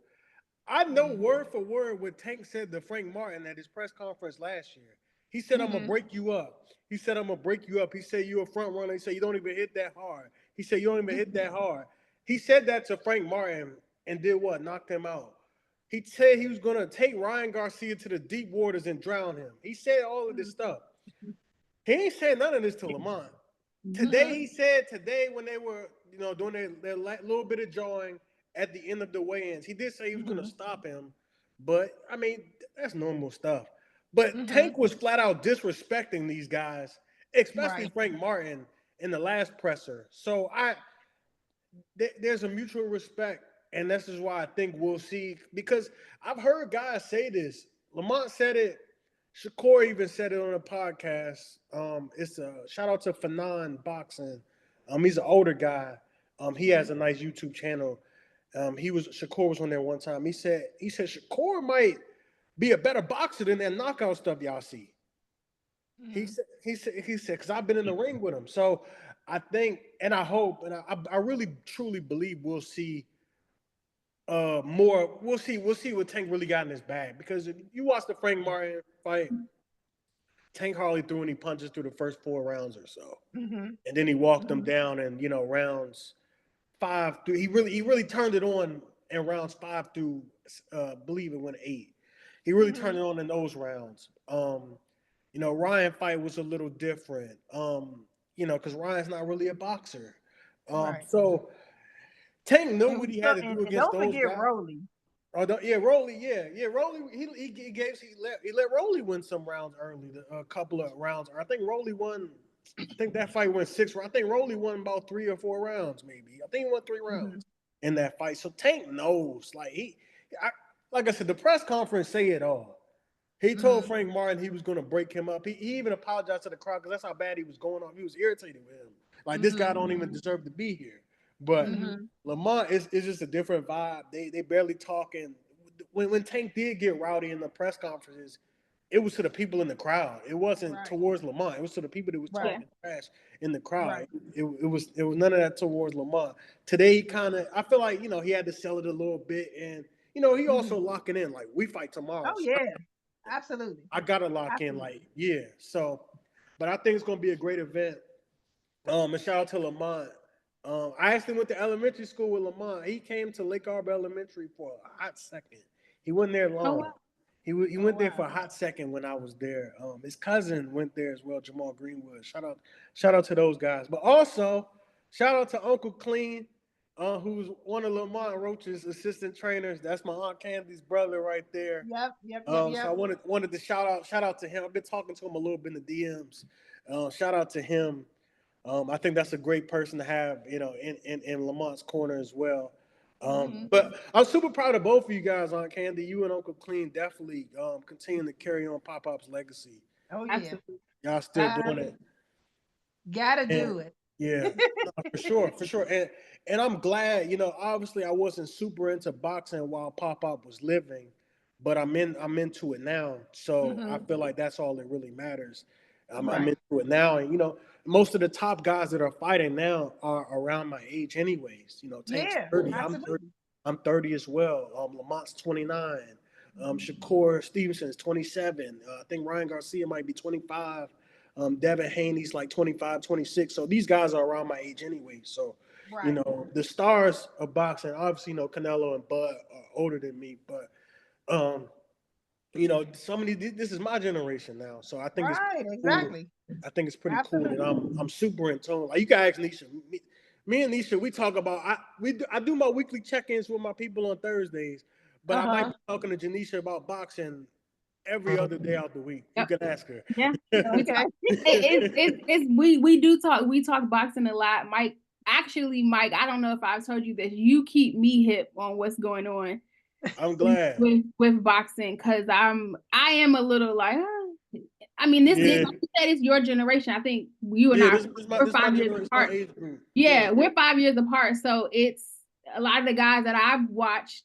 I know word for word what Tank said to Frank Martin at his press conference last year. He said, I'm going to break you up. He said, I'm going to break you up. He said, you're a front runner. He said, you don't even hit that hard. He said, you don't even hit that hard. He said that to Frank Martin and did what? Knocked him out. He said he was going to take Ryan Garcia to the deep waters and drown him. He said all of this stuff. He ain't said none of this to Lamont. Today, he said when they were, doing their little bit of jawing at the end of the weigh-ins, he did say he was going to stop him. But, I mean, that's normal stuff. But Tank was flat out disrespecting these guys, especially Frank Martin in the last presser. So there's a mutual respect, and this is why I think we'll see. Because I've heard guys say this. Lamont said it. Shakur even said it on a podcast. It's a shout out to Fanon Boxing. He's an older guy. He has a nice YouTube channel. Shakur was on there one time. He said Shakur might be a better boxer than that knockout stuff y'all see. He said because I've been in the ring with him. So I think and I hope and I really truly believe we'll see more. We'll see what Tank really got in his bag, because if you watch the Frank Martin fight, Tank hardly threw any punches through the first 4 rounds or so, and then he walked them down in rounds 5 through. He really turned it on in rounds 5 through believe it went 8. He really turned it on in those rounds. Ryan fight was a little different. Because Ryan's not really a boxer. So Tank knew what he had to do against those guys. Rolly. Rolly, Rolly. He let Rolly win some rounds early, a couple of rounds. I think Rolly won. I think that fight went 6 rounds. I think Rolly won about 3 or 4 rounds, maybe. I think he won 3 rounds in that fight. So Tank knows, like I said, the press conference say it all. He told Frank Martin he was going to break him up. He even apologized to the crowd because that's how bad he was going on. He was irritated with him. Like, this guy don't even deserve to be here. But Lamont is just a different vibe. They barely talking. When Tank did get rowdy in the press conferences, it was to the people in the crowd. It wasn't towards Lamont. It was to the people that was talking trash in the crowd. It was none of that towards Lamont. Today, he kind of, I feel like, he had to sell it a little bit. And, he also locking in, like, we fight tomorrow. Oh, yeah. Absolutely. I got to lock in, So, but I think it's going to be a great event. And shout out to Lamont. I actually went to elementary school with Lamont. He came to Lake Arbor Elementary for a hot second. He wasn't there long. Oh, wow. He went there for a hot second when I was there. His cousin went there as well, Jamal Greenwood. Shout out to those guys. But also, shout out to Uncle Clean, who's one of Lamont Roach's assistant trainers. That's my Aunt Candy's brother right there. Yep. So I wanted to shout out to him. I've been talking to him a little bit in the DMs. Shout out to him. I think that's a great person to have, in Lamont's corner as well. But I'm super proud of both of you guys, Aunt Candy. You and Uncle Clean definitely continuing to carry on Pop-Pop's legacy. Oh, yeah. Y'all still doing it. Gotta do it. Yeah, for sure. And I'm glad, obviously I wasn't super into boxing while Pop-Pop was living, but I'm into it now. So I feel like that's all that really matters. I'm into it now, and most of the top guys that are fighting now are around my age, anyways. Tank's 30. I'm 30 as well. Lamont's 29. Shakur Stevenson's 27. I think Ryan Garcia might be 25. Devin Haney's like 25, 26. So these guys are around my age anyway. So, the stars of boxing, obviously, Canelo and Bud are older than me, but this is my generation now. So I think it's cool. I think it's pretty cool that I'm super in tune. Like, you can ask Nisha. Me and Nisha, we talk about I do my weekly check-ins with my people on Thursdays, but I might be talking to Janisha about boxing every other day out the week. You can ask her. Yeah. Okay. We talk boxing a lot. Mike, I don't know if I've told you this. You keep me hip on what's going on. I'm glad with boxing, because I am a little like, I mean, this is, like you said, it's your generation. I think you and we're 5 years apart. Yeah, we're 5 years apart. So it's a lot of the guys that I've watched,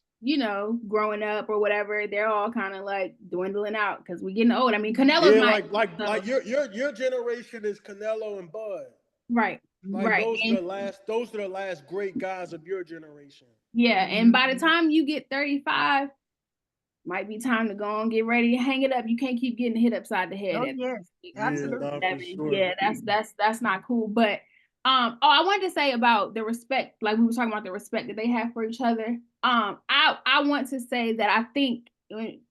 growing up or whatever, they're all kind of like dwindling out because we're getting old. I mean, Canelo's like your generation is Canelo and Bud. Right. Like, those are the last great guys of your generation. Yeah, and by the time you get 35, might be time to go and get ready to hang it up. You can't keep getting hit upside the head. Oh, yes. Absolutely. Yeah, that's not cool. But I wanted to say about the respect, like we were talking about the respect that they have for each other. I want to say that I think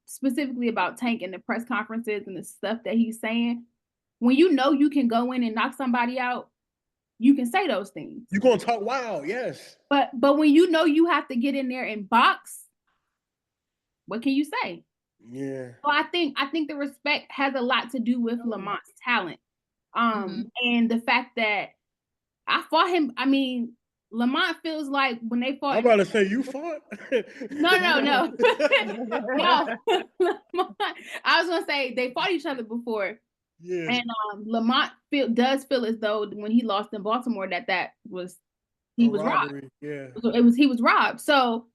specifically about Tank and the press conferences and the stuff that he's saying, when you can go in and knock somebody out, you can say those things. You're gonna talk wild, yes. But when you have to get in there and box, what can you say? Yeah. So I think the respect has a lot to do with Lamont's talent. And the fact that I fought him. I mean, Lamont feels like when they fought. I'm about to say, you fought? No. No. I was gonna say they fought each other before. Yeah. And Lamont does feel as though when he lost in Baltimore that was he was robbed. Yeah. He was robbed. So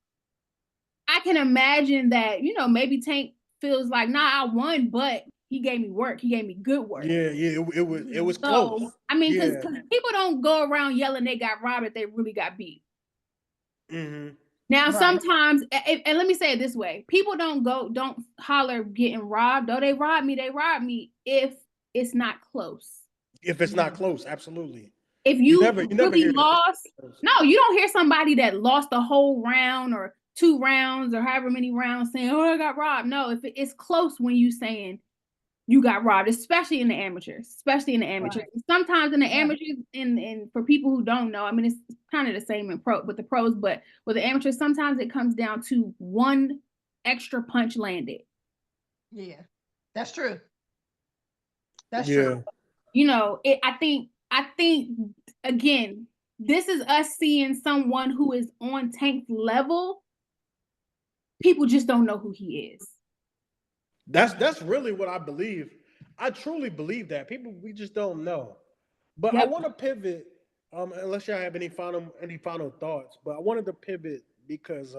I can imagine that, maybe Tank feels like, nah, I won, but he gave me work. He gave me good work. Yeah. It was close. I mean, because people don't go around yelling they got robbed if they really got beat. Mm-hmm. Now, sometimes, and let me say it this way: people don't holler getting robbed. Oh, they robbed me. If it's not close. If it's not close, absolutely. If you really lost, no, you don't hear somebody that lost a whole round or 2 rounds or however many rounds saying, "Oh, I got robbed." No, if it's close when you saying you got robbed, especially in the amateurs. Right. Sometimes in the amateurs, and for people who don't know, I mean, it's kind of the same with the pros, but with the amateurs, sometimes it comes down to one extra punch landed. Yeah, that's true. That's true. I think again, this is us seeing someone who is on Tank's level. People just don't know who he is. That's really what I believe. I truly believe that we just don't know. But I want to pivot. Unless y'all have any final thoughts, but I wanted to pivot because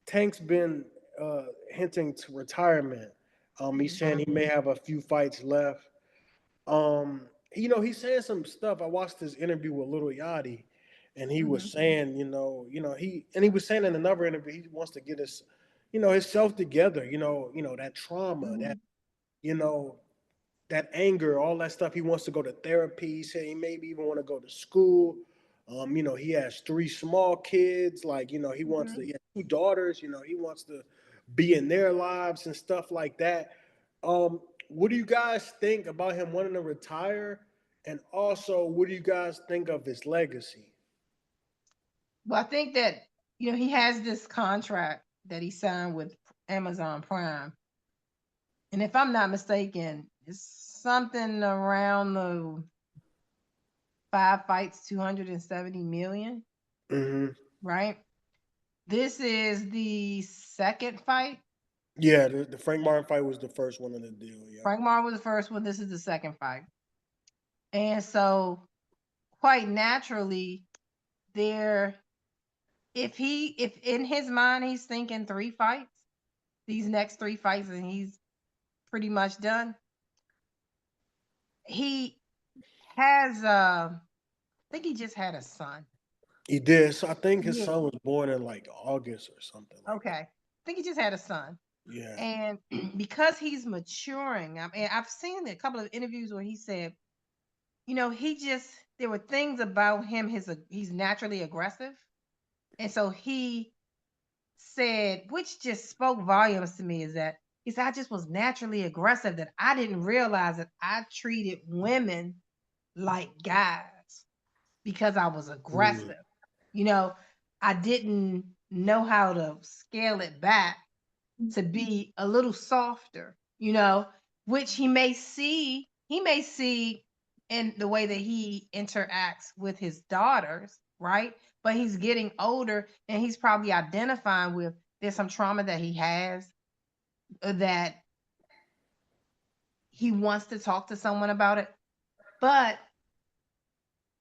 Tank's been hinting to retirement. He's saying he may have a few fights left. He's saying some stuff. I watched his interview with Lil Yachty, and he was saying, he was saying in another interview he wants to get his self together. That trauma, that anger, all that stuff. He wants to go to therapy. He said he maybe even want to go to school. He has 3 small kids. Like, he wants he has 2 daughters. He wants to be in their lives and stuff like that. What do you guys think about him wanting to retire? And also, what do you guys think of his legacy? Well, I think that, he has this contract that he signed with Amazon Prime. And if I'm not mistaken, it's something around the 5 fights, 270 million. Mm-hmm. Right? This is the second fight. Yeah, the Frank Martin fight was the first one in the deal. Yeah. Frank Martin was the first one. This is the second fight. And so, quite naturally, if in his mind he's thinking 3 fights, these next 3 fights, and he's pretty much done. he has I think he just had a son. He did. So I think his son was born in like August or something. Okay. I think he just had a son. Yeah. And because he's maturing, I've seen a couple of interviews where he said, there were things about him, he's naturally aggressive. And so he said, which just spoke volumes to me, is that he said, I just was naturally aggressive, that I didn't realize that I treated women like guys because I was aggressive. I didn't know how to scale it back to be a little softer, which he may see in the way that he interacts with his daughters, right? But he's getting older and he's probably identifying with, there's some trauma that he has that he wants to talk to someone about it. But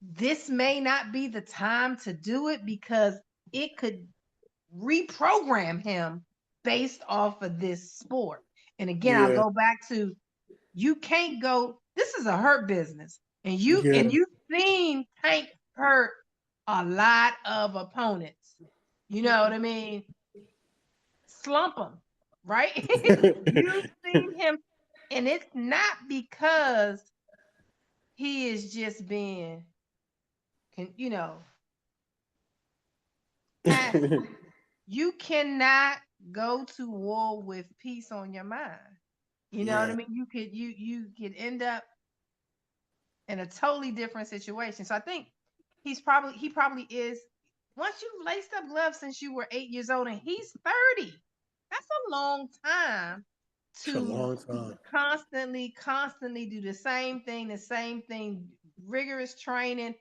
this may not be the time to do it because it could reprogram him based off of this sport. And again, I'll go back to, you can't go, this is a hurt business. And you've seen Tank hurt a lot of opponents. You know what I mean? Slump them, right? You've seen him, and it's not because he is just being, you cannot go to war with peace on your mind. You know what I mean? You could end up in a totally different situation. So I think he probably is, once you've laced up gloves since you were 8 years old and he's 30, that's a long time to constantly do the same thing, rigorous training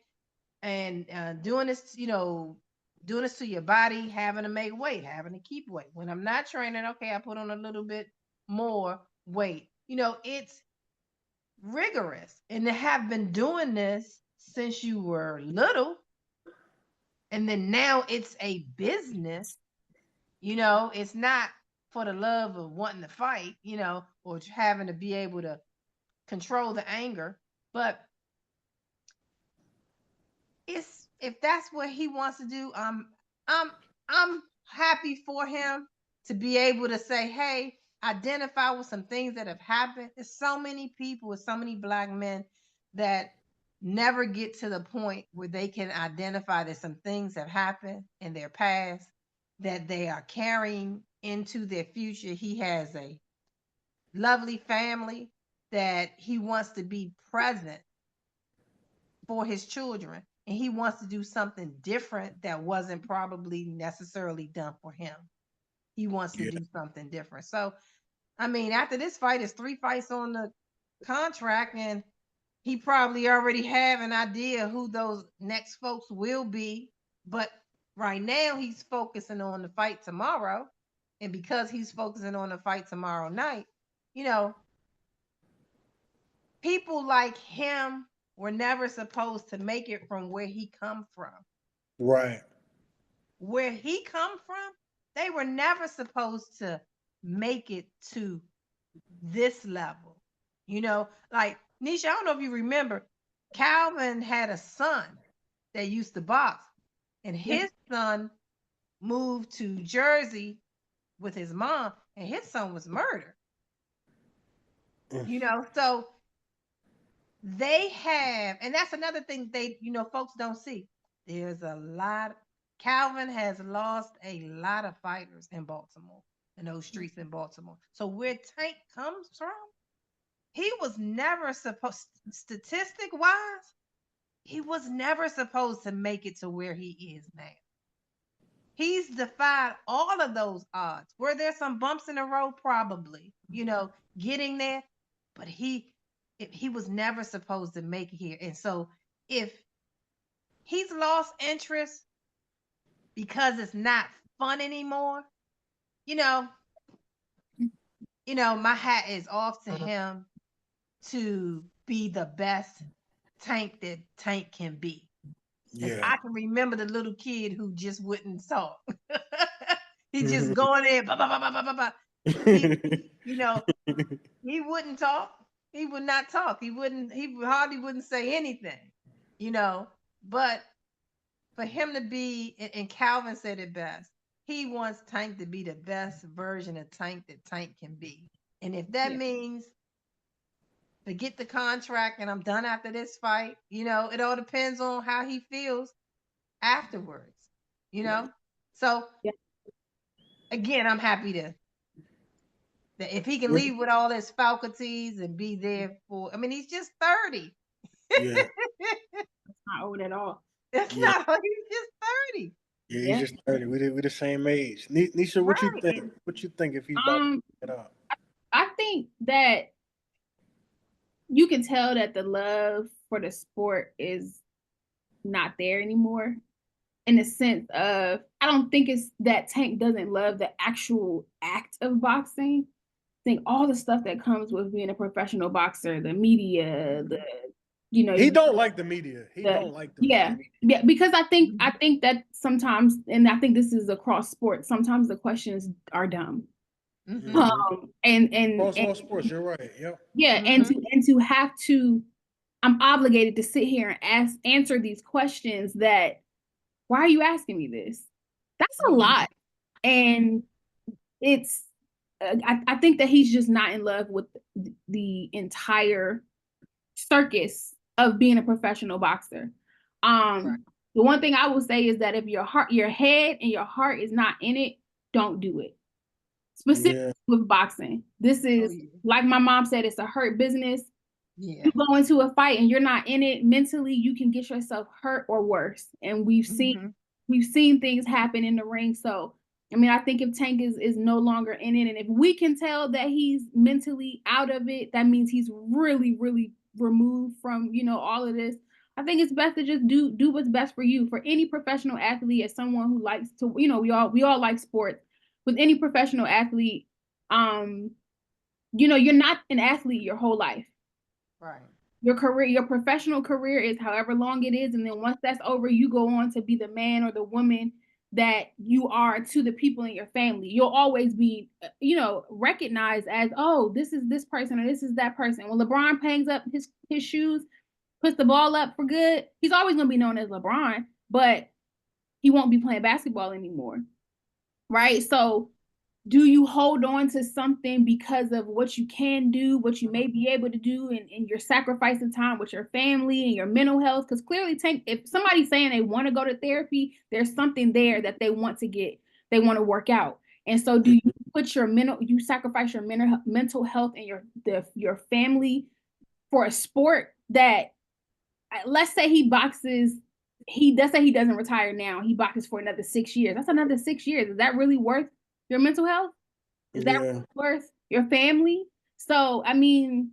and doing this to your body, having to make weight, having to keep weight. When I'm not training, okay, I put on a little bit more weight. It's rigorous. And to have been doing this since you were little, and then now it's a business, it's not for the love of wanting to fight, or having to be able to control the anger. But if that's what he wants to do, I'm happy for him to be able to say, hey, identify with some things that have happened. There's so many people, so many Black men that never get to the point where they can identify that some things have happened in their past that they are carrying into their future. He has a lovely family that he wants to be present for his children. And he wants to do something different that wasn't probably necessarily done for him. He wants to do something different. So, after this fight, it's 3 fights on the contract, and he probably already have an idea who those next folks will be. But right now, he's focusing on the fight tomorrow. And because he's focusing on the fight tomorrow night, people like him were never supposed to make it from where he come from. Right. Where he come from, they were never supposed to make it to this level. Like Nisha, I don't know if you remember, Calvin had a son that used to box, and his son moved to Jersey with his mom, and his son was murdered. So they have, and that's another thing folks don't see. There's a lot. Calvin has lost a lot of fighters in Baltimore, in those streets in Baltimore. So where Tank comes from, he was never supposed, statistic wise, he was never supposed to make it to where he is now. He's defied all of those odds. Were there some bumps in the road? Probably, getting there, but he was never supposed to make it here. And so if he's lost interest because it's not fun anymore, my hat is off to him to be the best Tank that Tank can be. Yeah. I can remember the little kid who just wouldn't talk. He just going in, bah, bah, bah, bah, bah, bah. He wouldn't talk. he would not talk. He hardly wouldn't say anything, you know. But for him to be, and Calvin said it best, he wants Tank to be the best version of Tank that Tank can be. And if that means forget the contract and I'm done after this fight, you know, it all depends on how he feels afterwards, you know. So again, I'm happy that if he can leave with all his faculties and be there for, I mean, he's just 30. Yeah. That's not old at all. That's not, he's just 30. Yeah, he's just 30. We're the same age. Nisha, what you think? What you think if he's about to get up? I think that you can tell that the love for the sport is not there anymore, in the sense of, I don't think it's that Tank doesn't love the actual act of boxing. I think all the stuff that comes with being a professional boxer, the media, he don't like the media. He don't like the media. Yeah, because I think that sometimes, and I think this is across sports, sometimes the questions are dumb. And across all sports, you're right. Yep. Yeah, and to have to, I'm obligated to sit here and answer these questions that, why are you asking me this? That's a lot. And it's, I think that he's just not in love with the entire circus of being a professional boxer. The one thing I will say is that if your head and your heart is not in it, don't do it. Specifically with boxing. This is, like my mom said, it's a hurt business. You go into a fight and you're not in it mentally, you can get yourself hurt or worse. And we've seen things happen in the ring. So I mean, I think if Tank is no longer in it, and if we can tell that he's mentally out of it, that means he's really, really removed from, you know, all of this. I think it's best to just do what's best for you. For any professional athlete, as someone who likes to, you know, we all like sports. With any professional athlete, you know, you're not an athlete your whole life. Right. Your career, your professional career is however long it is. And then once that's over, you go on to be the man or the woman that you are to the people in your family. You'll always be, you know, recognized as, oh, this is this person or this is that person. When LeBron hangs up his shoes, puts the ball up for good, he's always going to be known as LeBron, but he won't be playing basketball anymore. Right? So do you hold on to something because of what you can do, what you may be able to do, and you're sacrificing time with your family and your mental health? Because clearly, if somebody's saying they want to go to therapy, there's something there that they want to work out. And so do you put you sacrifice your mental health and your family for a sport that, let's say he boxes, let's say he doesn't retire now, he boxes for another 6 years. That's another 6 years. Is that really worth your mental health? Is that really worth your family? So I mean,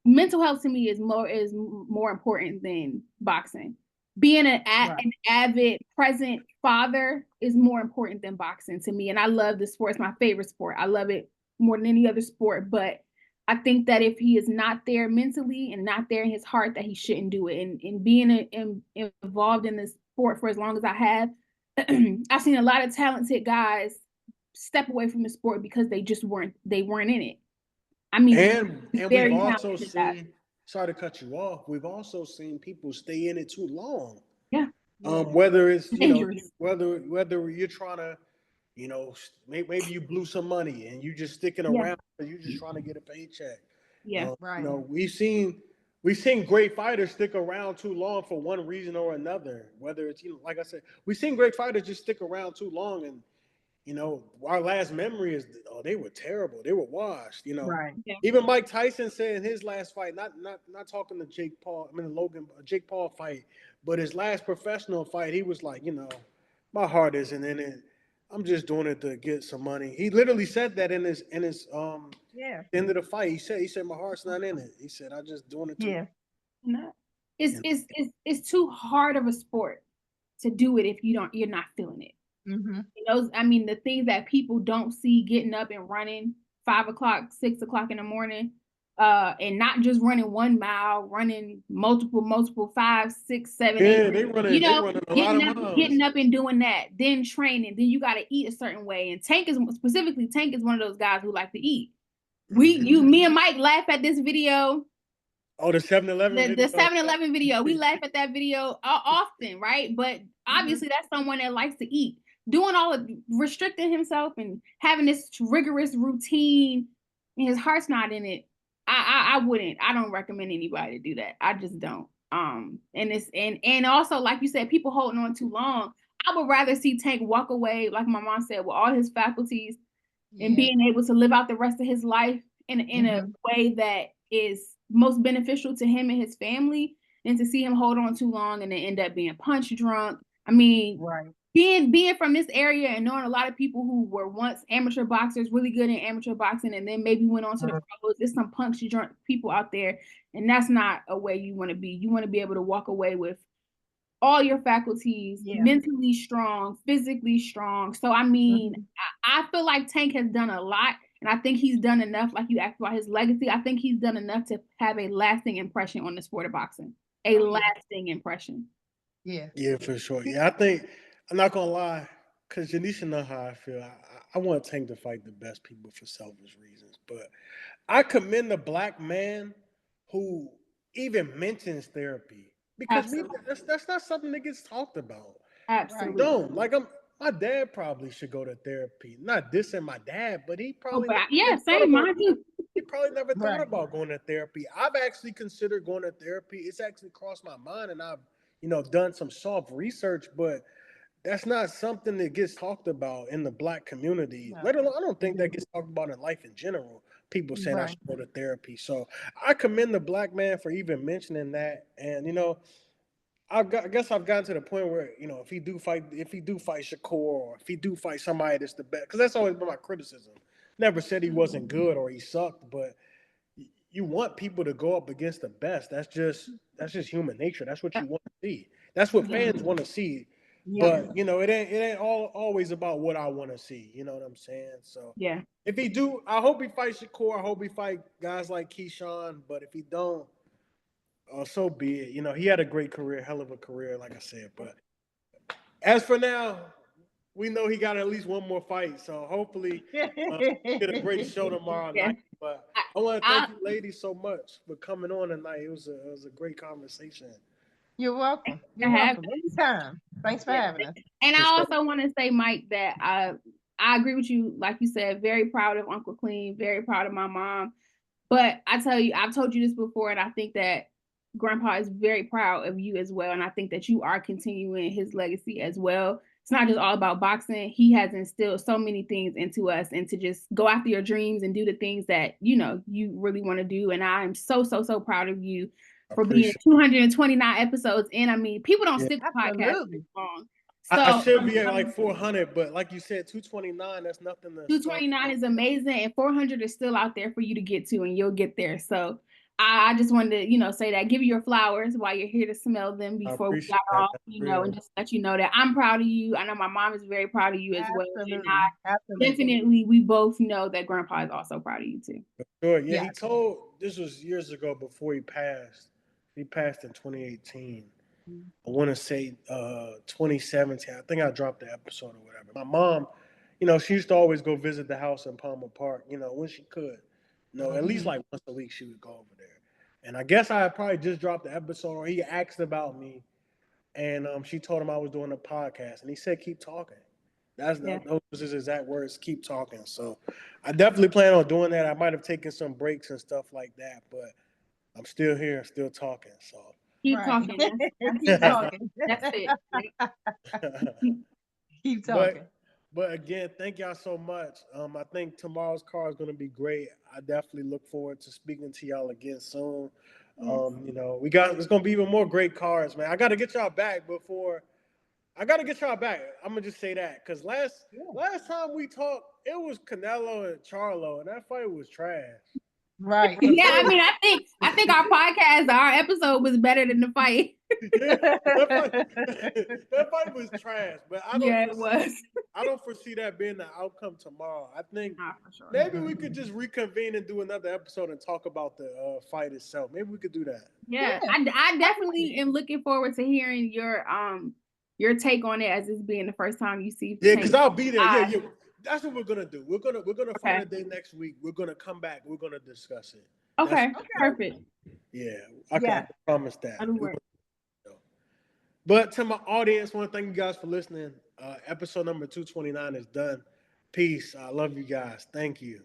mental health to me is more important than boxing. Being an avid present father is more important than boxing to me. And I love the sport. It's my favorite sport. I love it more than any other sport. But I think that if he is not there mentally and not there in his heart, that he shouldn't do it. And being involved in this sport for as long as I have, I've seen a lot of talented guys step away from the sport because they weren't in it. I mean, and we've also seen, sorry to cut you off, we've also seen people stay in it too long. Yeah. Whether it's, you know, whether you're trying to, you know, maybe you blew some money and you just sticking around, or you just trying to get a paycheck. Yeah. You know, we've seen great fighters stick around too long for one reason or another. Whether it's, you know, like I said, we've seen great fighters just stick around too long, and you know, our last memory is, oh, they were terrible, they were washed. You know, even Mike Tyson said in his last fight, not talking to Jake Paul, Jake Paul fight, but his last professional fight, he was like, you know, my heart isn't in it. I'm just doing it to get some money. He literally said that in his end of the fight. He said my heart's not in it. He said, I'm just doing it to It's too hard of a sport to do it if you're not feeling it. Mm-hmm. Those, I mean, the things that people don't see, getting up and running 5 o'clock, 6 o'clock in the morning, and not just running 1 mile, running multiple 5, 6, 7, 8. They running a lot of miles. Getting up and doing that, then training, then you got to eat a certain way. And Tank is one of those guys who like to eat. Me and Mike laugh at this video. Oh, the 7-Eleven video. The 7-Eleven video. We laugh at that video often, right? But obviously that's someone that likes to eat. Doing all of restricting himself and having this rigorous routine, and his heart's not in it. I wouldn't. I don't recommend anybody to do that. I just don't. And also, like you said, people holding on too long. I would rather see Tank walk away, like my mom said, with all his faculties and being able to live out the rest of his life in a way that is most beneficial to him and his family, than to see him hold on too long and then end up being punch drunk. I mean, being from this area and knowing a lot of people who were once amateur boxers, really good in amateur boxing, and then maybe went on to the pros. There's some punch drunk people out there, and that's not a way you want to be. You want to be able to walk away with all your faculties, mentally strong, physically strong. So I mean, I feel like Tank has done a lot, and I think he's done enough. Like you asked about his legacy, I think he's done enough to have a lasting impression on the sport of boxing. Lasting impression. Yeah, for sure. Yeah, I think, I'm not gonna lie, because Janisha know how I feel. I want Tank to fight the best people for selfish reasons, but I commend the black man who even mentions therapy, because that's not something that gets talked about. Absolutely. Don't like my dad probably should go to therapy. Not dissing my dad, but he probably same mine too. He probably never thought about going to therapy. I've actually considered going to therapy. It's actually crossed my mind, and I've done some soft research, but that's not something that gets talked about in the black community. No. Let alone, I don't think that gets talked about in life in general. People saying I should go to therapy. So I commend the black man for even mentioning that. And I guess I've gotten to the point where if he do fight Shakur, or if he do fight somebody that's the best, because that's always been my criticism. Never said he wasn't good or he sucked, but you want people to go up against the best. That's just human nature. That's what you want to see. That's what fans want to see. But it ain't always about what I want to see. You know what I'm saying? So if he do, I hope he fights Shakur. I hope he fight guys like Keyshawn. But if he don't, so be it. He had a great career, hell of a career, like I said. But as for now, we know he got at least one more fight. So hopefully, get a great show tomorrow night. But I want to thank you, ladies, so much for coming on tonight. It was a great conversation. You're welcome. You're welcome. Anytime. Thanks for having us. And I also want to say, Mike, that I agree with you. Like you said, very proud of Uncle Clean, very proud of my mom. But I tell you, I've told you this before, and I think that Grandpa is very proud of you as well. And I think that you are continuing his legacy as well. It's not just all about boxing. He has instilled so many things into us, and to just go after your dreams and do the things that, you really want to do. And I'm so, so, so proud of you for being 229 episodes in. I mean, people don't stick to podcasts this long. So, I should be at like 400, but like you said, 229, that's nothing. 229 is amazing, and 400 is still out there for you to get to, and you'll get there. So I just wanted to, say that, give you your flowers while you're here to smell them before we got off, and just let you know that I'm proud of you. I know my mom is very proud of you as well. And definitely, we both know that Grandpa is also proud of you too. Sure. Yeah, he told, this was years ago before he passed. He passed in 2018. I want to say 2017. I think I dropped the episode or whatever. My mom, she used to always go visit the house in Palmer Park, when she could. At least like once a week she would go over there. And I guess I had probably just dropped the episode, or he asked about me, and she told him I was doing a podcast, and he said, keep talking. Those was his exact words, keep talking. So I definitely plan on doing that. I might have taken some breaks and stuff like that, but I'm still here, still talking. So keep talking. Keep talking. That's it. Keep talking. But again, thank y'all so much. I think tomorrow's card is going to be great. I definitely look forward to speaking to y'all again soon. It's going to be even more great cards, man. I got to get y'all back. I'm going to just say that, because last time we talked, it was Canelo and Charlo, and that fight was trash. Right. Yeah, I mean, I think our episode was better than the fight. that fight was trash, but it was. I don't foresee that being the outcome tomorrow. I think maybe we could just reconvene and do another episode and talk about the fight itself. Maybe we could do that. Yeah. I definitely am looking forward to hearing your take on it, as this being the first time you see. Yeah, because I'll be there. That's what we're gonna do. We're gonna find a day next week. We're gonna come back. We're gonna discuss it. Okay, perfect. Yeah, I promise that. That'll work. But to my audience, I want to thank you guys for listening. Episode number 229 is done. Peace. I love you guys. Thank you.